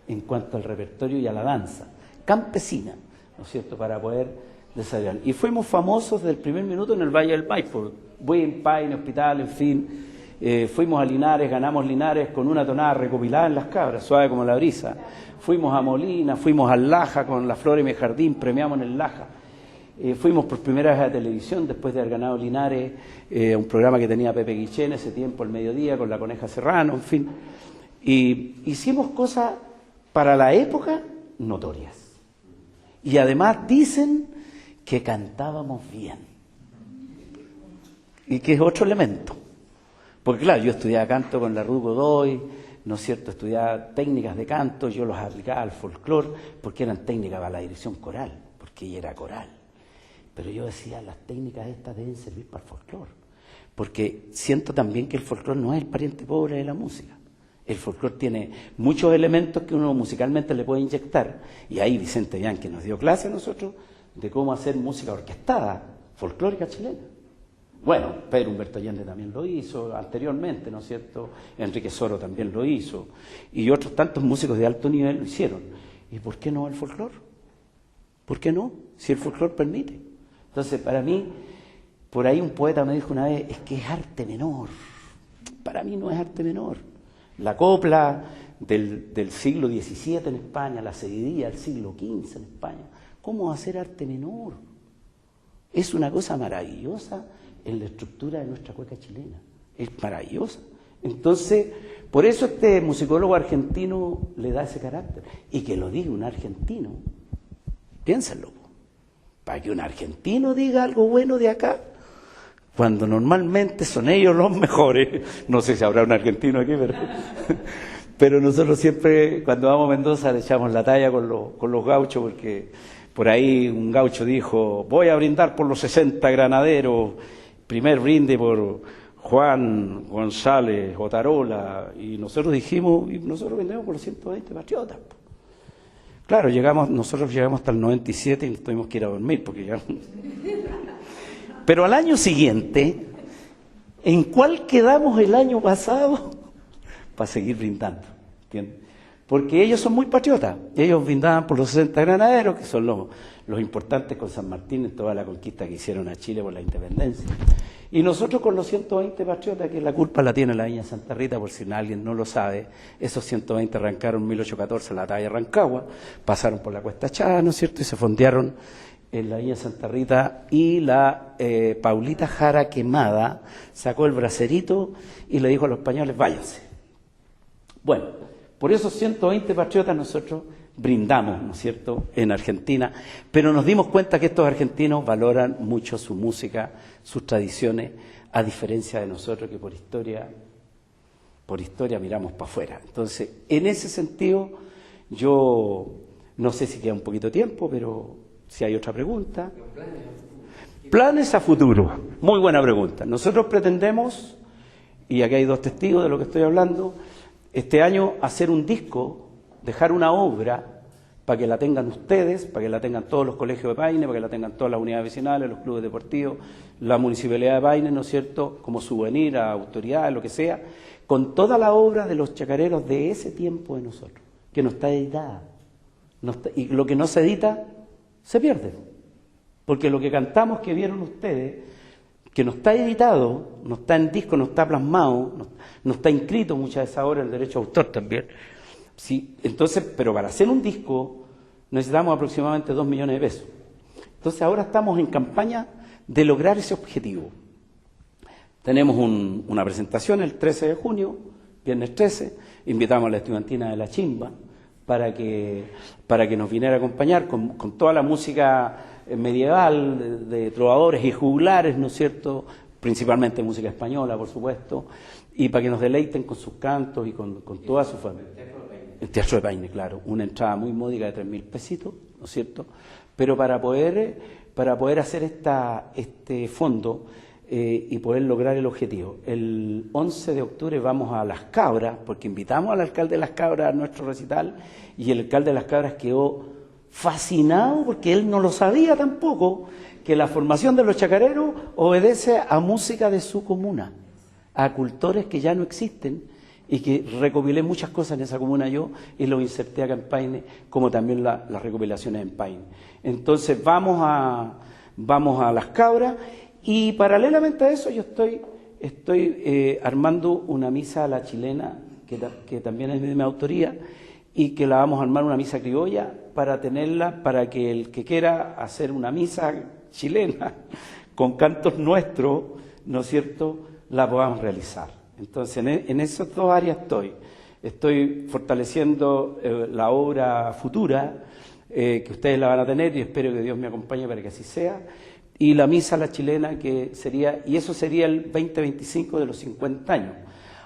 en cuanto al repertorio y a la danza, campesina, ¿no es cierto?, para poder desarrollar. Y fuimos famosos desde el primer minuto en el Valle del Maipo, Buin, Paine, Hospital, en fin. Fuimos a Linares, ganamos Linares con una tonada recopilada en Las Cabras, suave como la brisa. Fuimos a Molina, fuimos al Laja con La Flor y mi Jardín, premiamos en el Laja. Fuimos por primera vez a televisión después de haber ganado Linares, un programa que tenía Pepe Guiché en ese tiempo, al mediodía, con la Coneja Serrano, en fin. Y hicimos cosas para la época notorias. Y además dicen que cantábamos bien. Y que es otro elemento. Porque claro, yo estudiaba canto con la Ruth Godoy, ¿no es cierto? Estudiaba técnicas de canto, yo los aplicaba al folclore, porque eran técnicas para la dirección coral, porque ella era coral. Pero yo decía, las técnicas estas deben servir para el folclore, porque siento también que el folclore no es el pariente pobre de la música. El folclore tiene muchos elementos que uno musicalmente le puede inyectar, y ahí Vicente Bianchi nos dio clase a nosotros de cómo hacer música orquestada, folclórica chilena. Bueno, Pedro Humberto Allende también lo hizo anteriormente, ¿no es cierto? Enrique Soro también lo hizo, y otros tantos músicos de alto nivel lo hicieron. ¿Y por qué no el folclore? ¿Por qué no? Si el folclore permite. Entonces, para mí, por ahí un poeta me dijo una vez, es que es arte menor. Para mí no es arte menor. La copla del siglo XVII en España, la seguidilla del siglo XV en España, ¿cómo hacer arte menor? Es una cosa maravillosa en la estructura de nuestra cueca chilena. Es maravillosa. Entonces, por eso este musicólogo argentino le da ese carácter. Y que lo diga un argentino, piénsenlo. Para que un argentino diga algo bueno de acá, cuando normalmente son ellos los mejores. No sé si habrá un argentino aquí, pero nosotros siempre, cuando vamos a Mendoza, le echamos la talla con los gauchos, porque por ahí un gaucho dijo: voy a brindar por los 60 granaderos, primer brinde por Juan González Otarola, y nosotros dijimos, y nosotros brindamos por los 120 patriotas. Claro, nosotros llegamos hasta el 97 y tuvimos que ir a dormir, porque ya... Pero al año siguiente, ¿en cuál quedamos el año pasado? Para seguir brindando, ¿entiendes? Porque ellos son muy patriotas. Ellos brindaban por los 60 granaderos, que son los importantes con San Martín en toda la conquista que hicieron a Chile por la independencia. Y nosotros con los 120 patriotas, que la culpa la tiene la Viña Santa Rita, por si alguien no lo sabe, esos 120 arrancaron en 1814 la batalla de Rancagua, pasaron por la Cuesta Chá, ¿no es cierto?, y se fondearon en la Viña Santa Rita, y la Paulita Jara Quemada sacó el bracerito y le dijo a los españoles, váyanse. Bueno, por esos 120 patriotas nosotros brindamos, ¿no es cierto?, en Argentina, pero nos dimos cuenta que estos argentinos valoran mucho su música, sus tradiciones, a diferencia de nosotros que por historia miramos para afuera. Entonces, en ese sentido, yo no sé si queda un poquito de tiempo, pero si hay otra pregunta. Planes a futuro. Muy buena pregunta. Nosotros pretendemos, y aquí hay 2 testigos de lo que estoy hablando, este año hacer un disco, dejar una obra para que la tengan ustedes, para que la tengan todos los colegios de Paine, para que la tengan todas las unidades vecinales, los clubes deportivos, la municipalidad de Paine, ¿no es cierto?, como souvenir a autoridades, lo que sea, con toda la obra de los chacareros de ese tiempo de nosotros, que no está editada. Y lo que no se edita, se pierde. Porque lo que cantamos que vieron ustedes, que no está editado, no está en disco, no está plasmado, no está inscrito muchas de esas obras, el derecho de autor también. Sí, entonces, pero para hacer un disco necesitamos aproximadamente 2 millones de pesos. Entonces ahora estamos en campaña de lograr ese objetivo. Tenemos una presentación el 13 de junio, viernes 13, invitamos a la estudiantina de La Chimba para que nos viniera a acompañar con toda la música medieval, de trovadores y juglares, ¿no es cierto?, principalmente música española, por supuesto, y para que nos deleiten con sus cantos y con toda su familia. El Teatro de Paine, claro, una entrada muy módica de 3.000 pesitos, ¿no es cierto?, pero para poder hacer este fondo y poder lograr el objetivo. El 11 de octubre vamos a Las Cabras, porque invitamos al alcalde de Las Cabras a nuestro recital, y el alcalde de Las Cabras quedó fascinado, porque él no lo sabía tampoco, que la formación de los chacareros obedece a música de su comuna, a cultores que ya no existen, y que recopilé muchas cosas en esa comuna yo y lo inserté acá en Paine, como también las recopilaciones en Paine. Entonces vamos a Las Cabras, y paralelamente a eso yo estoy armando una misa a la chilena, que también es de mi autoría, y que la vamos a armar una misa criolla para tenerla, para que el que quiera hacer una misa chilena con cantos nuestros, ¿no es cierto?, la podamos realizar. Entonces, en esas 2 áreas estoy fortaleciendo la obra futura, que ustedes la van a tener, y espero que Dios me acompañe para que así sea, y la misa a la chilena, y eso sería el 2025 de los 50 años.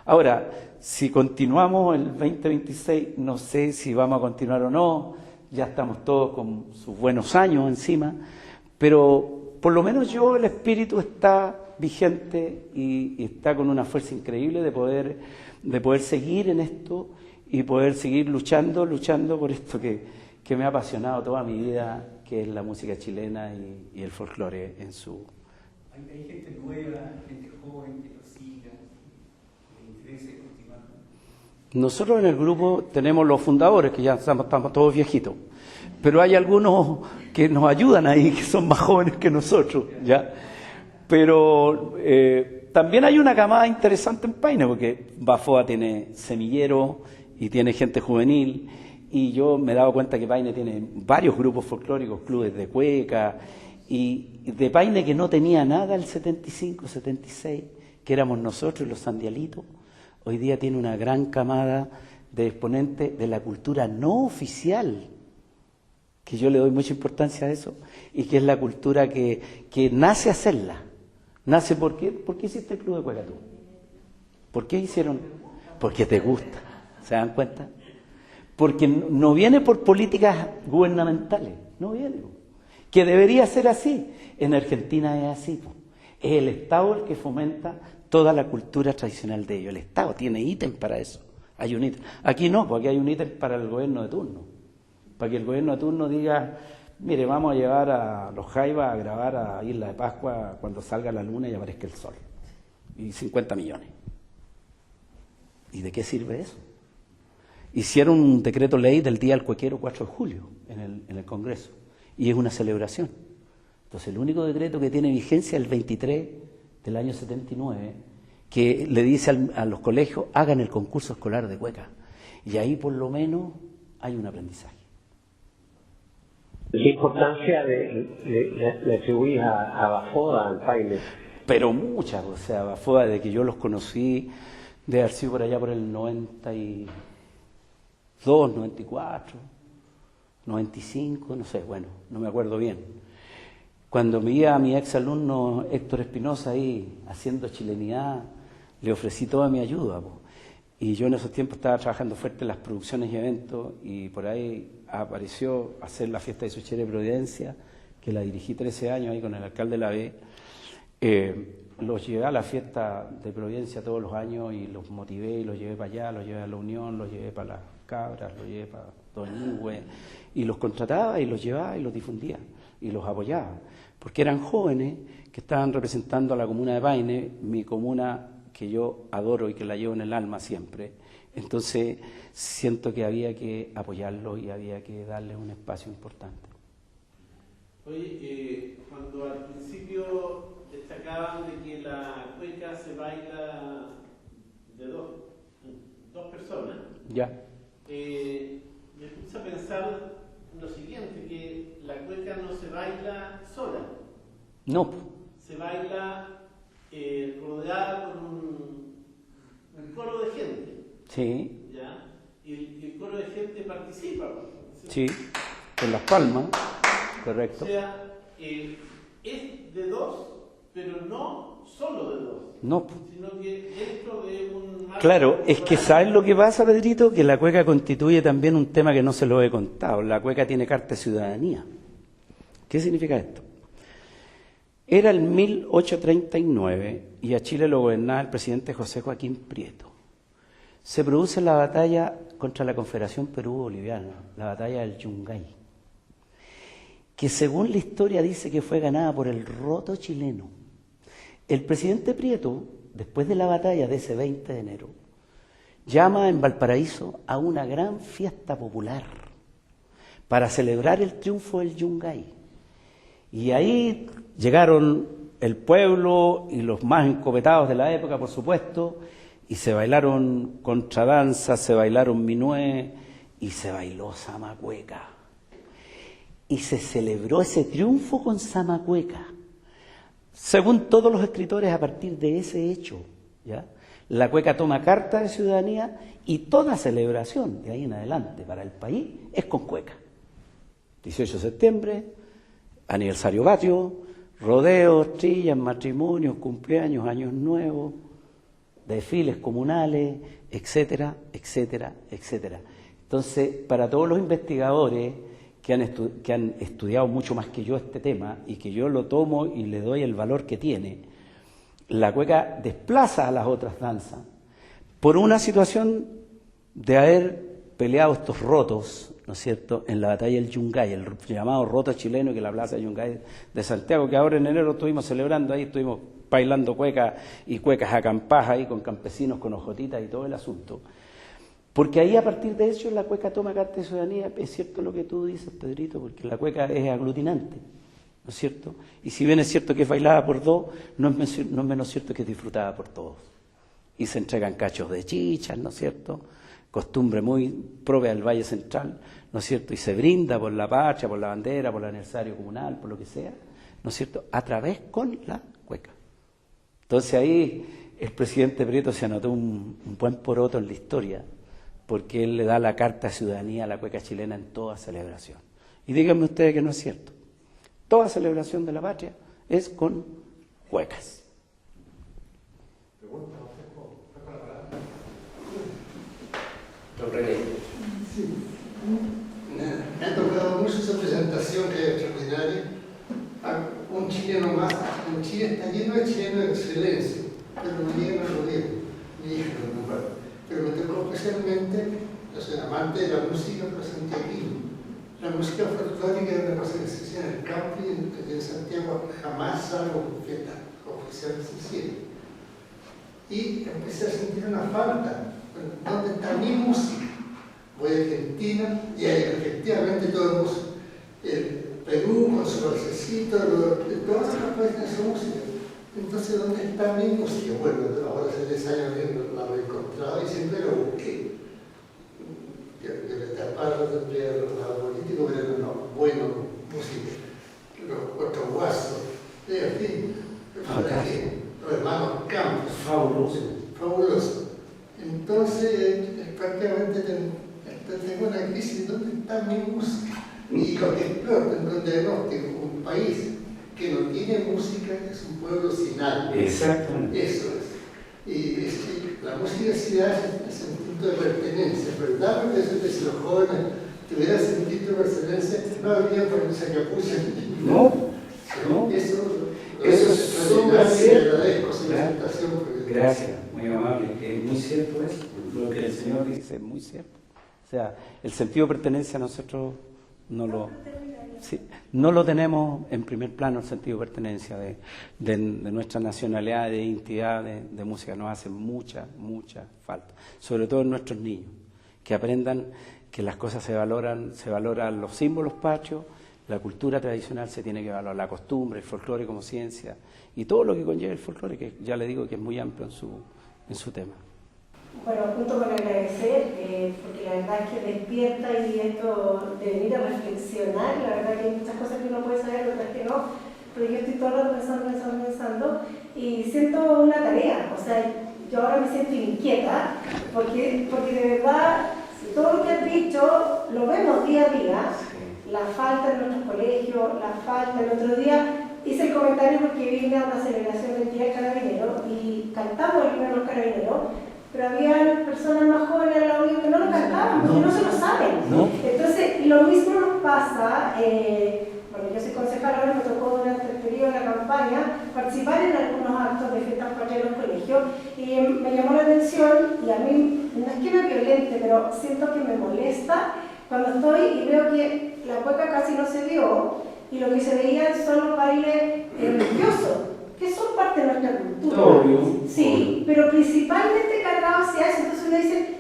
Ahora, si continuamos el 2026, no sé si vamos a continuar o no, ya estamos todos con sus buenos años encima, pero por lo menos el espíritu está vigente y está con una fuerza increíble de poder seguir en esto y poder seguir luchando por esto que me ha apasionado toda mi vida, que es la música chilena y el folclore en su... Hay gente nueva, gente joven que lo siga, que le interese continuar. Nosotros en el grupo tenemos los fundadores, que ya estamos todos viejitos, pero hay algunos que nos ayudan ahí, que son más jóvenes que nosotros, ¿ya? Pero también hay una camada interesante en Paine, porque Bafoa tiene semillero y tiene gente juvenil, y yo me he dado cuenta que Paine tiene varios grupos folclóricos, clubes de cueca, y de Paine que no tenía nada el 75, 76, que éramos nosotros los sandialitos, hoy día tiene una gran camada de exponentes de la cultura no oficial, que yo le doy mucha importancia a eso, y que es la cultura que nace a hacerla. Nace ¿por qué hiciste el club de cueca tú? ¿Por qué hicieron? Porque te gusta, ¿se dan cuenta? Porque no viene por políticas gubernamentales, no viene. Que debería ser así. En Argentina es así. Es el Estado el que fomenta toda la cultura tradicional de ellos. El Estado tiene ítem para eso. Hay un ítem. Aquí no, porque hay un ítem para el gobierno de turno. Para que el gobierno de turno diga, mire, vamos a llevar a los Jaivas a grabar a Isla de Pascua cuando salga la luna y aparezca el sol. Y 50 millones. ¿Y de qué sirve eso? Hicieron un decreto ley del Día del Cuequero 4 de julio en el Congreso. Y es una celebración. Entonces el único decreto que tiene vigencia es el 23 del año 79, que le dice a los colegios, hagan el concurso escolar de cueca. Y ahí por lo menos hay un aprendizaje. ¿Qué importancia le atribuís a Bafoda, al paine? Pero muchas, o sea, Bafoda, de que yo los conocí, de haber sido por allá por el 92, 94, 95, no sé, bueno, no me acuerdo bien. Cuando veía a mi ex alumno Héctor Espinosa ahí haciendo chilenidad, le ofrecí toda mi ayuda, po. Y yo en esos tiempos estaba trabajando fuerte en las producciones y eventos, y por ahí apareció hacer la fiesta de Suchere de Providencia, que la dirigí 13 años ahí con el alcalde de la B. Los llevé a la fiesta de Providencia todos los años y los motivé y los llevé para allá, los llevé a La Unión, los llevé para Las Cabras, los llevé para Doñihue, y los contrataba y los llevaba y los difundía y los apoyaba, porque eran jóvenes que estaban representando a la comuna de Paine, mi comuna que yo adoro y que la llevo en el alma siempre. Entonces siento que había que apoyarlos y había que darles un espacio importante. Oye, cuando al principio destacaban de que la cueca se baila de dos personas, Ya. me puse a pensar lo siguiente, que la cueca no se baila sola. No. Se baila rodeada por un coro de gente. Sí. ¿Ya? Y el coro de gente participa. Sí, con las palmas, correcto. O sea, es de dos, pero no solo de dos. No. Sino que dentro de un marco. Claro, es que ¿sabes lo que pasa, Pedrito? Que la cueca constituye también un tema que no se lo he contado. La cueca tiene carta de ciudadanía. ¿Qué significa esto? Era el 1839 y a Chile lo gobernaba el presidente José Joaquín Prieto. Se produce la batalla contra la Confederación Perú-Boliviana, la batalla del Yungay, que según la historia dice que fue ganada por el roto chileno. El presidente Prieto, después de la batalla de ese 20 de enero, llama en Valparaíso a una gran fiesta popular para celebrar el triunfo del Yungay. Y ahí llegaron el pueblo y los más encopetados de la época, por supuesto, y se bailaron contradanza, se bailaron minué y se bailó zamacueca. Y se celebró ese triunfo con zamacueca. Según todos los escritores, a partir de ese hecho, ¿ya? La cueca toma carta de ciudadanía y toda celebración de ahí en adelante para el país es con cueca. 18 de septiembre, aniversario patrio, rodeos, trillas, matrimonios, cumpleaños, años nuevos, desfiles comunales, etcétera, etcétera, etcétera. Entonces, para todos los investigadores que han estudiado mucho más que yo este tema y que yo lo tomo y le doy el valor que tiene, la cueca desplaza a las otras danzas por una situación de haber peleado estos rotos, ¿no es cierto?, en la batalla del Yungay, el llamado roto chileno, que es la plaza de Yungay de Santiago, que ahora en enero estuvimos celebrando ahí, estuvimos bailando cuecas y cuecas acampadas ahí con campesinos, con ojotitas y todo el asunto. Porque ahí a partir de eso la cueca toma carta de ciudadanía. Es cierto lo que tú dices, Pedrito, porque la cueca es aglutinante, ¿no es cierto? Y si bien es cierto que es bailada por dos, no es menos cierto que es disfrutada por todos. Y se entregan cachos de chichas, ¿no es cierto?, costumbre muy propia del Valle Central, ¿no es cierto?, y se brinda por la patria, por la bandera, por el aniversario comunal, por lo que sea, ¿no es cierto?, a través con la cueca. Entonces ahí el presidente Prieto se anotó un buen poroto en la historia, porque él le da la carta de ciudadanía a la cueca chilena en toda celebración. Y díganme ustedes que no es cierto. Toda celebración de la patria es con cuecas. Pregunta, ¿está con la palabra? Don René. Sí. Me ha tocado mucho esa presentación que es extraordinaria. Un chileno más. En Chile está lleno de chilenos de excelencia, pero no llegan al gobierno. Mi hija no me acuerdo. Pero me tocó especialmente, yo soy amante de la música, pero santiaguino. La música folclórica es una cosa que se hacía en el campo y en Santiago jamás salvo fiestas oficiales se hicieron. Y empecé a sentir una falta. ¿Dónde está mi música? Voy a Argentina y ahí efectivamente todo el Perú con su balsecito, todas las países de su música. Entonces, ¿dónde está mi música? Bueno, ahora hace 10 años la he encontrado y siempre lo busqué. Yo le tapaba siempre a los políticos, pero no, bueno, música. Los otros guasos, en fin, los hermanos Campos. Fabuloso. Fabuloso. Entonces, prácticamente tengo una crisis, ¿dónde está mi música? Y lo que es peor, tengo un diagnóstico, un país que no tiene música es un pueblo sin alma. Exactamente. Eso es. Y la música sí da ese punto de pertenencia, ¿verdad? Porque eso es que si los jóvenes tuvieran sentido de pertenencia, no habría ponerse a capucha. No. Eso se traduzca y agradezco su presentación. Gracias, muy amable. Es muy cierto eso. Lo que el Señor dice es muy cierto. O sea, el sentido de pertenencia nosotros no lo tenemos en primer plano, el sentido de pertenencia de nuestra nacionalidad, de identidad, de música. Nos hace mucha falta. Sobre todo en nuestros niños, que aprendan que las cosas se valoran los símbolos patrios, la cultura tradicional se tiene que valorar, la costumbre, el folclore como ciencia y todo lo que conlleva el folclore, que ya le digo que es muy amplio en su tema. Bueno, junto con agradecer, porque la verdad es que despierta y esto de venir a reflexionar, la verdad que hay muchas cosas que uno puede saber, otras que no, pero yo estoy todo el rato pensando y siento una tarea, o sea, yo ahora me siento inquieta, porque de verdad, si todo lo que has dicho lo vemos día a día, la falta en nuestros colegios, la falta. El otro día hice el comentario porque vine a una celebración del Día del Carabinero y cantamos el himno de los carabineros, pero había personas más jóvenes al lado mío que no lo cantaban, porque no se lo saben. ¿No? Entonces, lo mismo nos pasa, bueno, yo soy concejala, ahora me tocó durante el periodo de la campaña participar en algunos actos de fiestas patrias en los colegios y me llamó la atención y a mí, no es que me violente, pero siento que me molesta cuando estoy y veo que la cueca casi no se vio y lo que se veían son los bailes religiosos, que son parte de nuestra cultura. Obvio. Sí, pero principalmente cargados hacia eso. Entonces uno dice,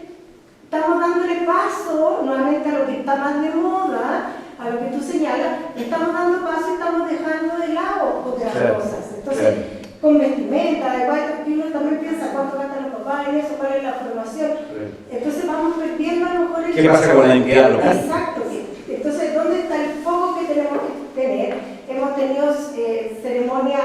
estamos dándole paso nuevamente a lo que está más de moda, a lo que tú señalas, estamos dando paso y estamos dejando de lado otras cosas. Entonces, con vestimenta, igual que uno también piensa cuánto gastan los papás en eso, cuál es la formación. Entonces vamos perdiendo a lo mejor el... ¿Qué pasa con la identidad local? Exacto. Entonces, ¿dónde está el foco que tenemos que tener? Hemos tenido ceremonias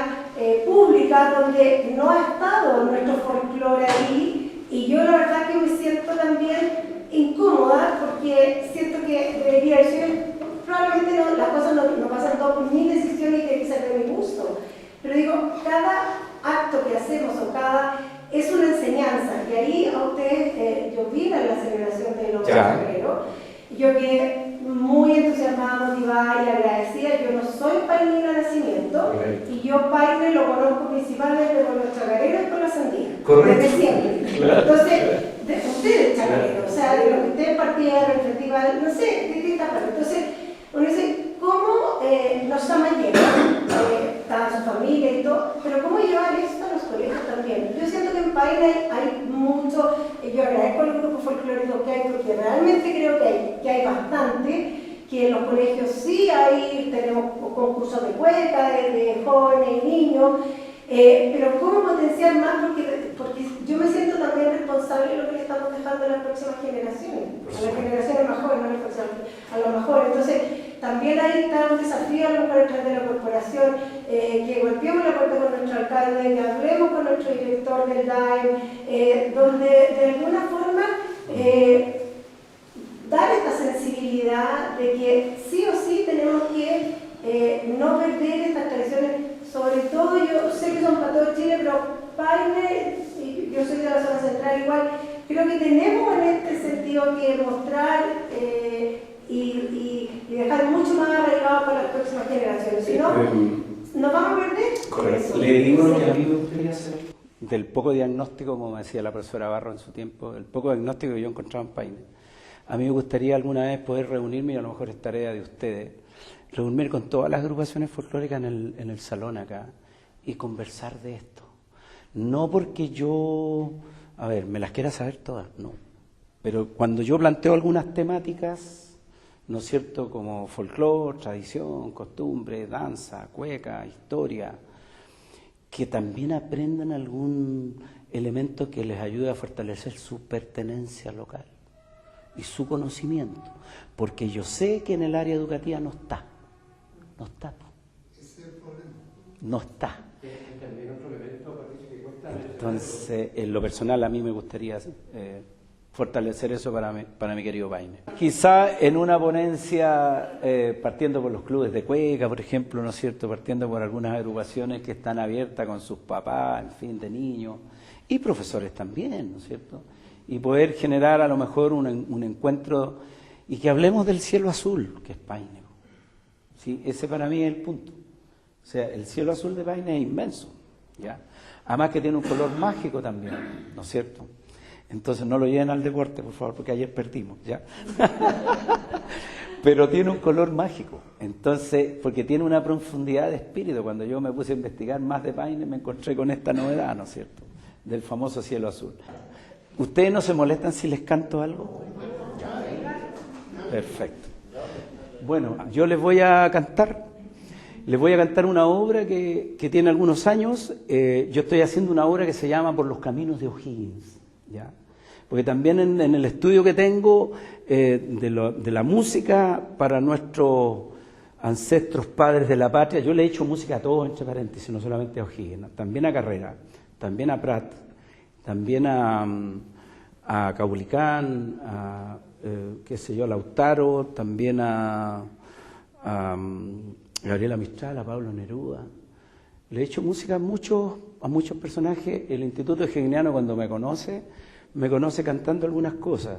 públicas donde no ha estado nuestro folclore ahí y yo la verdad que me siento también incómoda porque siento que debería ser, probablemente no, las cosas no pasan todo por mi decisión y tiene que ser de mi gusto. Pero digo, cada acto que hacemos es una enseñanza. Y ahí a ustedes, yo vine a la celebración de los febrero, yo quedé muy entusiasmada, motivada y agradecida. Yo no soy painera de nacimiento y yo paine lo conozco principalmente con los chacareros y con la sandía. Correcto. Desde siempre. Entonces, de ustedes chacareros, o sea, de lo que ustedes partieron, el festival, no sé, de distintas partes. Entonces, uno dice, ¿cómo nos llaman llevar? Está su familia y todo, pero ¿cómo llevar esto a los colegios también? Yo siento que en Paine hay mucho, yo agradezco al grupo folclórico que hay, porque realmente creo que hay bastante, que en los colegios sí hay, tenemos concursos de cueca, de jóvenes y niños, pero ¿cómo potenciar más? Porque yo me siento también responsable de lo que le estamos dejando a las próximas generaciones, a las generaciones más jóvenes, a lo mejor. Entonces, también ahí está un desafío a lo mejor detrás de la corporación, que golpeemos la puerta con nuestro alcalde, que hablemos con nuestro director del DAIM, donde de alguna forma dar esta sensibilidad de que sí o sí tenemos que no perder estas tradiciones. Sobre todo, yo sé que son para todo Chile, pero Paine, y yo soy de la zona central igual, creo que tenemos en este sentido que mostrar y dejar mucho más arraigado para las próximas generaciones. Si no, nos vamos a perder. Correcto. Le digo lo que a mí me gustaría hacer. Del poco diagnóstico, como decía la profesora Barro en su tiempo, el poco diagnóstico que yo encontraba en Paine. A mí me gustaría alguna vez poder reunirme, y a lo mejor es tarea de ustedes, reunirme con todas las agrupaciones folclóricas en el salón acá y conversar de esto. No porque yo, me las quiera saber todas, no. Pero cuando yo planteo algunas temáticas, ¿no es cierto?, como folclore, tradición, costumbre, danza, cueca, historia, que también aprendan algún elemento que les ayude a fortalecer su pertenencia local y su conocimiento, porque yo sé que en el área educativa no está. No está. También otro elemento, Patricio, que cuesta. Entonces, en lo personal, a mí me gustaría fortalecer eso para mi querido Paine. Quizá en una ponencia, partiendo por los clubes de cueca, por ejemplo, ¿no es cierto?, partiendo por algunas agrupaciones que están abiertas con sus papás, en fin, de niños, y profesores también, ¿no es cierto?, y poder generar a lo mejor un encuentro y que hablemos del cielo azul, que es Paine. ¿Sí? Ese para mí es el punto. O sea, el cielo azul de Paine es inmenso, ¿ya? Además que tiene un color mágico también, ¿no es cierto? Entonces no lo lleven al deporte, por favor, porque ayer perdimos, ¿ya? Pero tiene un color mágico, entonces, porque tiene una profundidad de espíritu. Cuando yo me puse a investigar más de Paine, me encontré con esta novedad, ¿no es cierto?, del famoso cielo azul. ¿Ustedes no se molestan si les canto algo? Perfecto. Bueno, yo les voy a cantar una obra que tiene algunos años. Yo estoy haciendo una obra que se llama Por los caminos de O'Higgins, ¿ya? Porque también en el estudio que tengo de la música para nuestros ancestros padres de la patria, yo le he hecho música a todos, entre paréntesis, no solamente a O'Higgins, también a Carrera, también a Prat, también a Caupolicán, a qué sé yo, a Lautaro, también a Gabriela Mistral, a Pablo Neruda. Le he hecho música a muchos personajes. El Instituto Hegeliano, cuando me conoce cantando algunas cosas.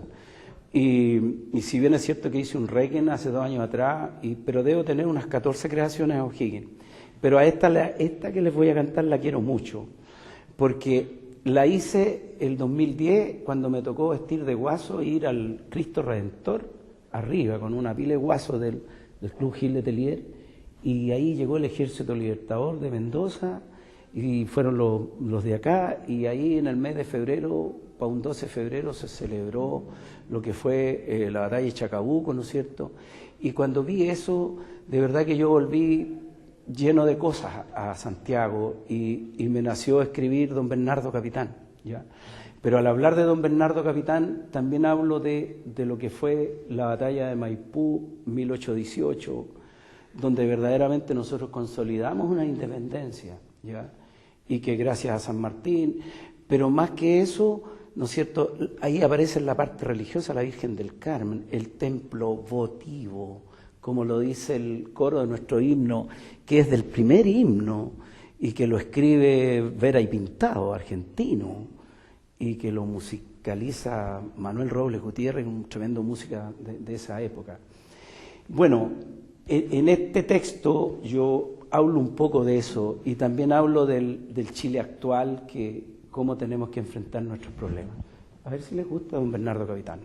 Y si bien es cierto que hice un requiem hace 2 años atrás, pero debo tener unas 14 creaciones a O'Higgins. Pero a esta que les voy a cantar la quiero mucho, porque la hice el 2010 cuando me tocó vestir de guaso e ir al Cristo Redentor arriba con una pila de guaso del Club Gil Letelier, y ahí llegó el Ejército Libertador de Mendoza y fueron los de acá, y ahí en el mes de febrero, para un 12 de febrero, se celebró lo que fue la batalla de Chacabuco, ¿no es cierto? Y cuando vi eso, de verdad que yo volví lleno de cosas a Santiago, y me nació escribir Don Bernardo Capitán, ¿ya? Pero al hablar de Don Bernardo Capitán también hablo de lo que fue la batalla de Maipú 1818, donde verdaderamente nosotros consolidamos una independencia, ¿ya? Y que gracias a San Martín, pero más que eso, ¿no es cierto?, ahí aparece en la parte religiosa la Virgen del Carmen, el templo votivo, como lo dice el coro de nuestro himno, que es del primer himno, y que lo escribe Vera y Pintado, argentino, y que lo musicaliza Manuel Robles Gutiérrez, un tremendo música de esa época. Bueno, en este texto yo hablo un poco de eso, y también hablo del Chile actual, cómo tenemos que enfrentar nuestros problemas. A ver si les gusta Don Bernardo Capitán.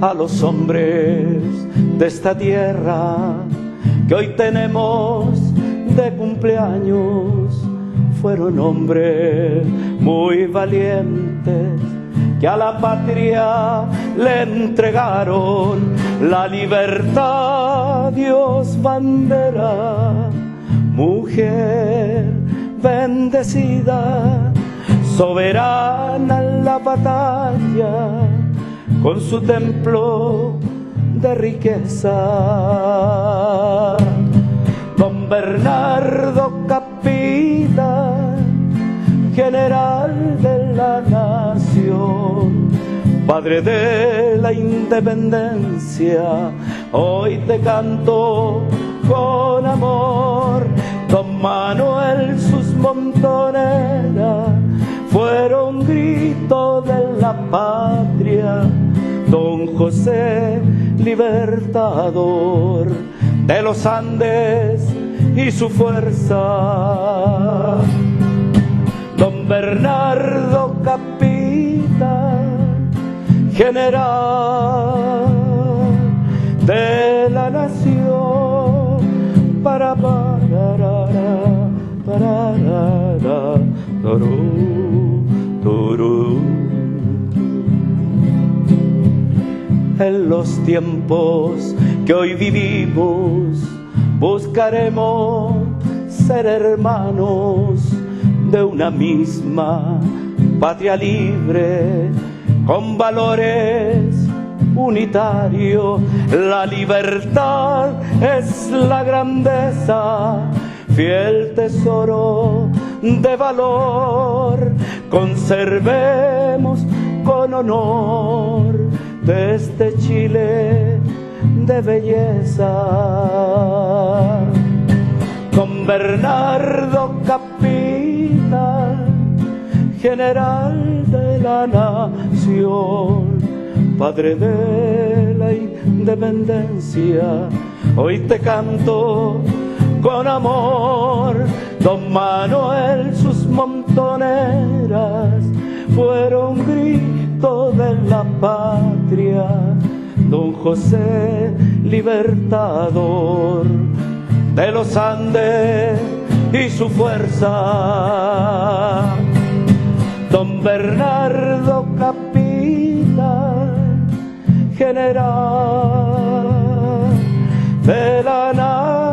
A los hombres de esta tierra que hoy tenemos de cumpleaños, fueron hombres muy valientes que a la patria le entregaron la libertad. Dios bandera, mujer bendecida, soberana en la batalla, con su templo de riqueza. Don Bernardo Capitán, general de la nación, padre de la independencia, hoy te canto con amor. Don Manuel, sus montoneras fueron grito de la patria. Don José, libertador de los Andes y su fuerza. Don Bernardo Capitán, general de la nación, para turú, turú. en los tiempos que hoy vivimos, buscaremos ser hermanos de una misma patria libre, con valores unitarios. La libertad es la grandeza, fiel tesoro de valor. Conservemos con honor de este Chile de belleza. Don Bernardo Capita, general de la nación, padre de la independencia, hoy te canto con amor. Don Manuel, sus montoneras fueron grito de la patria. Don José, libertador de los Andes y su fuerza. Don Bernardo Capita, general de la nación.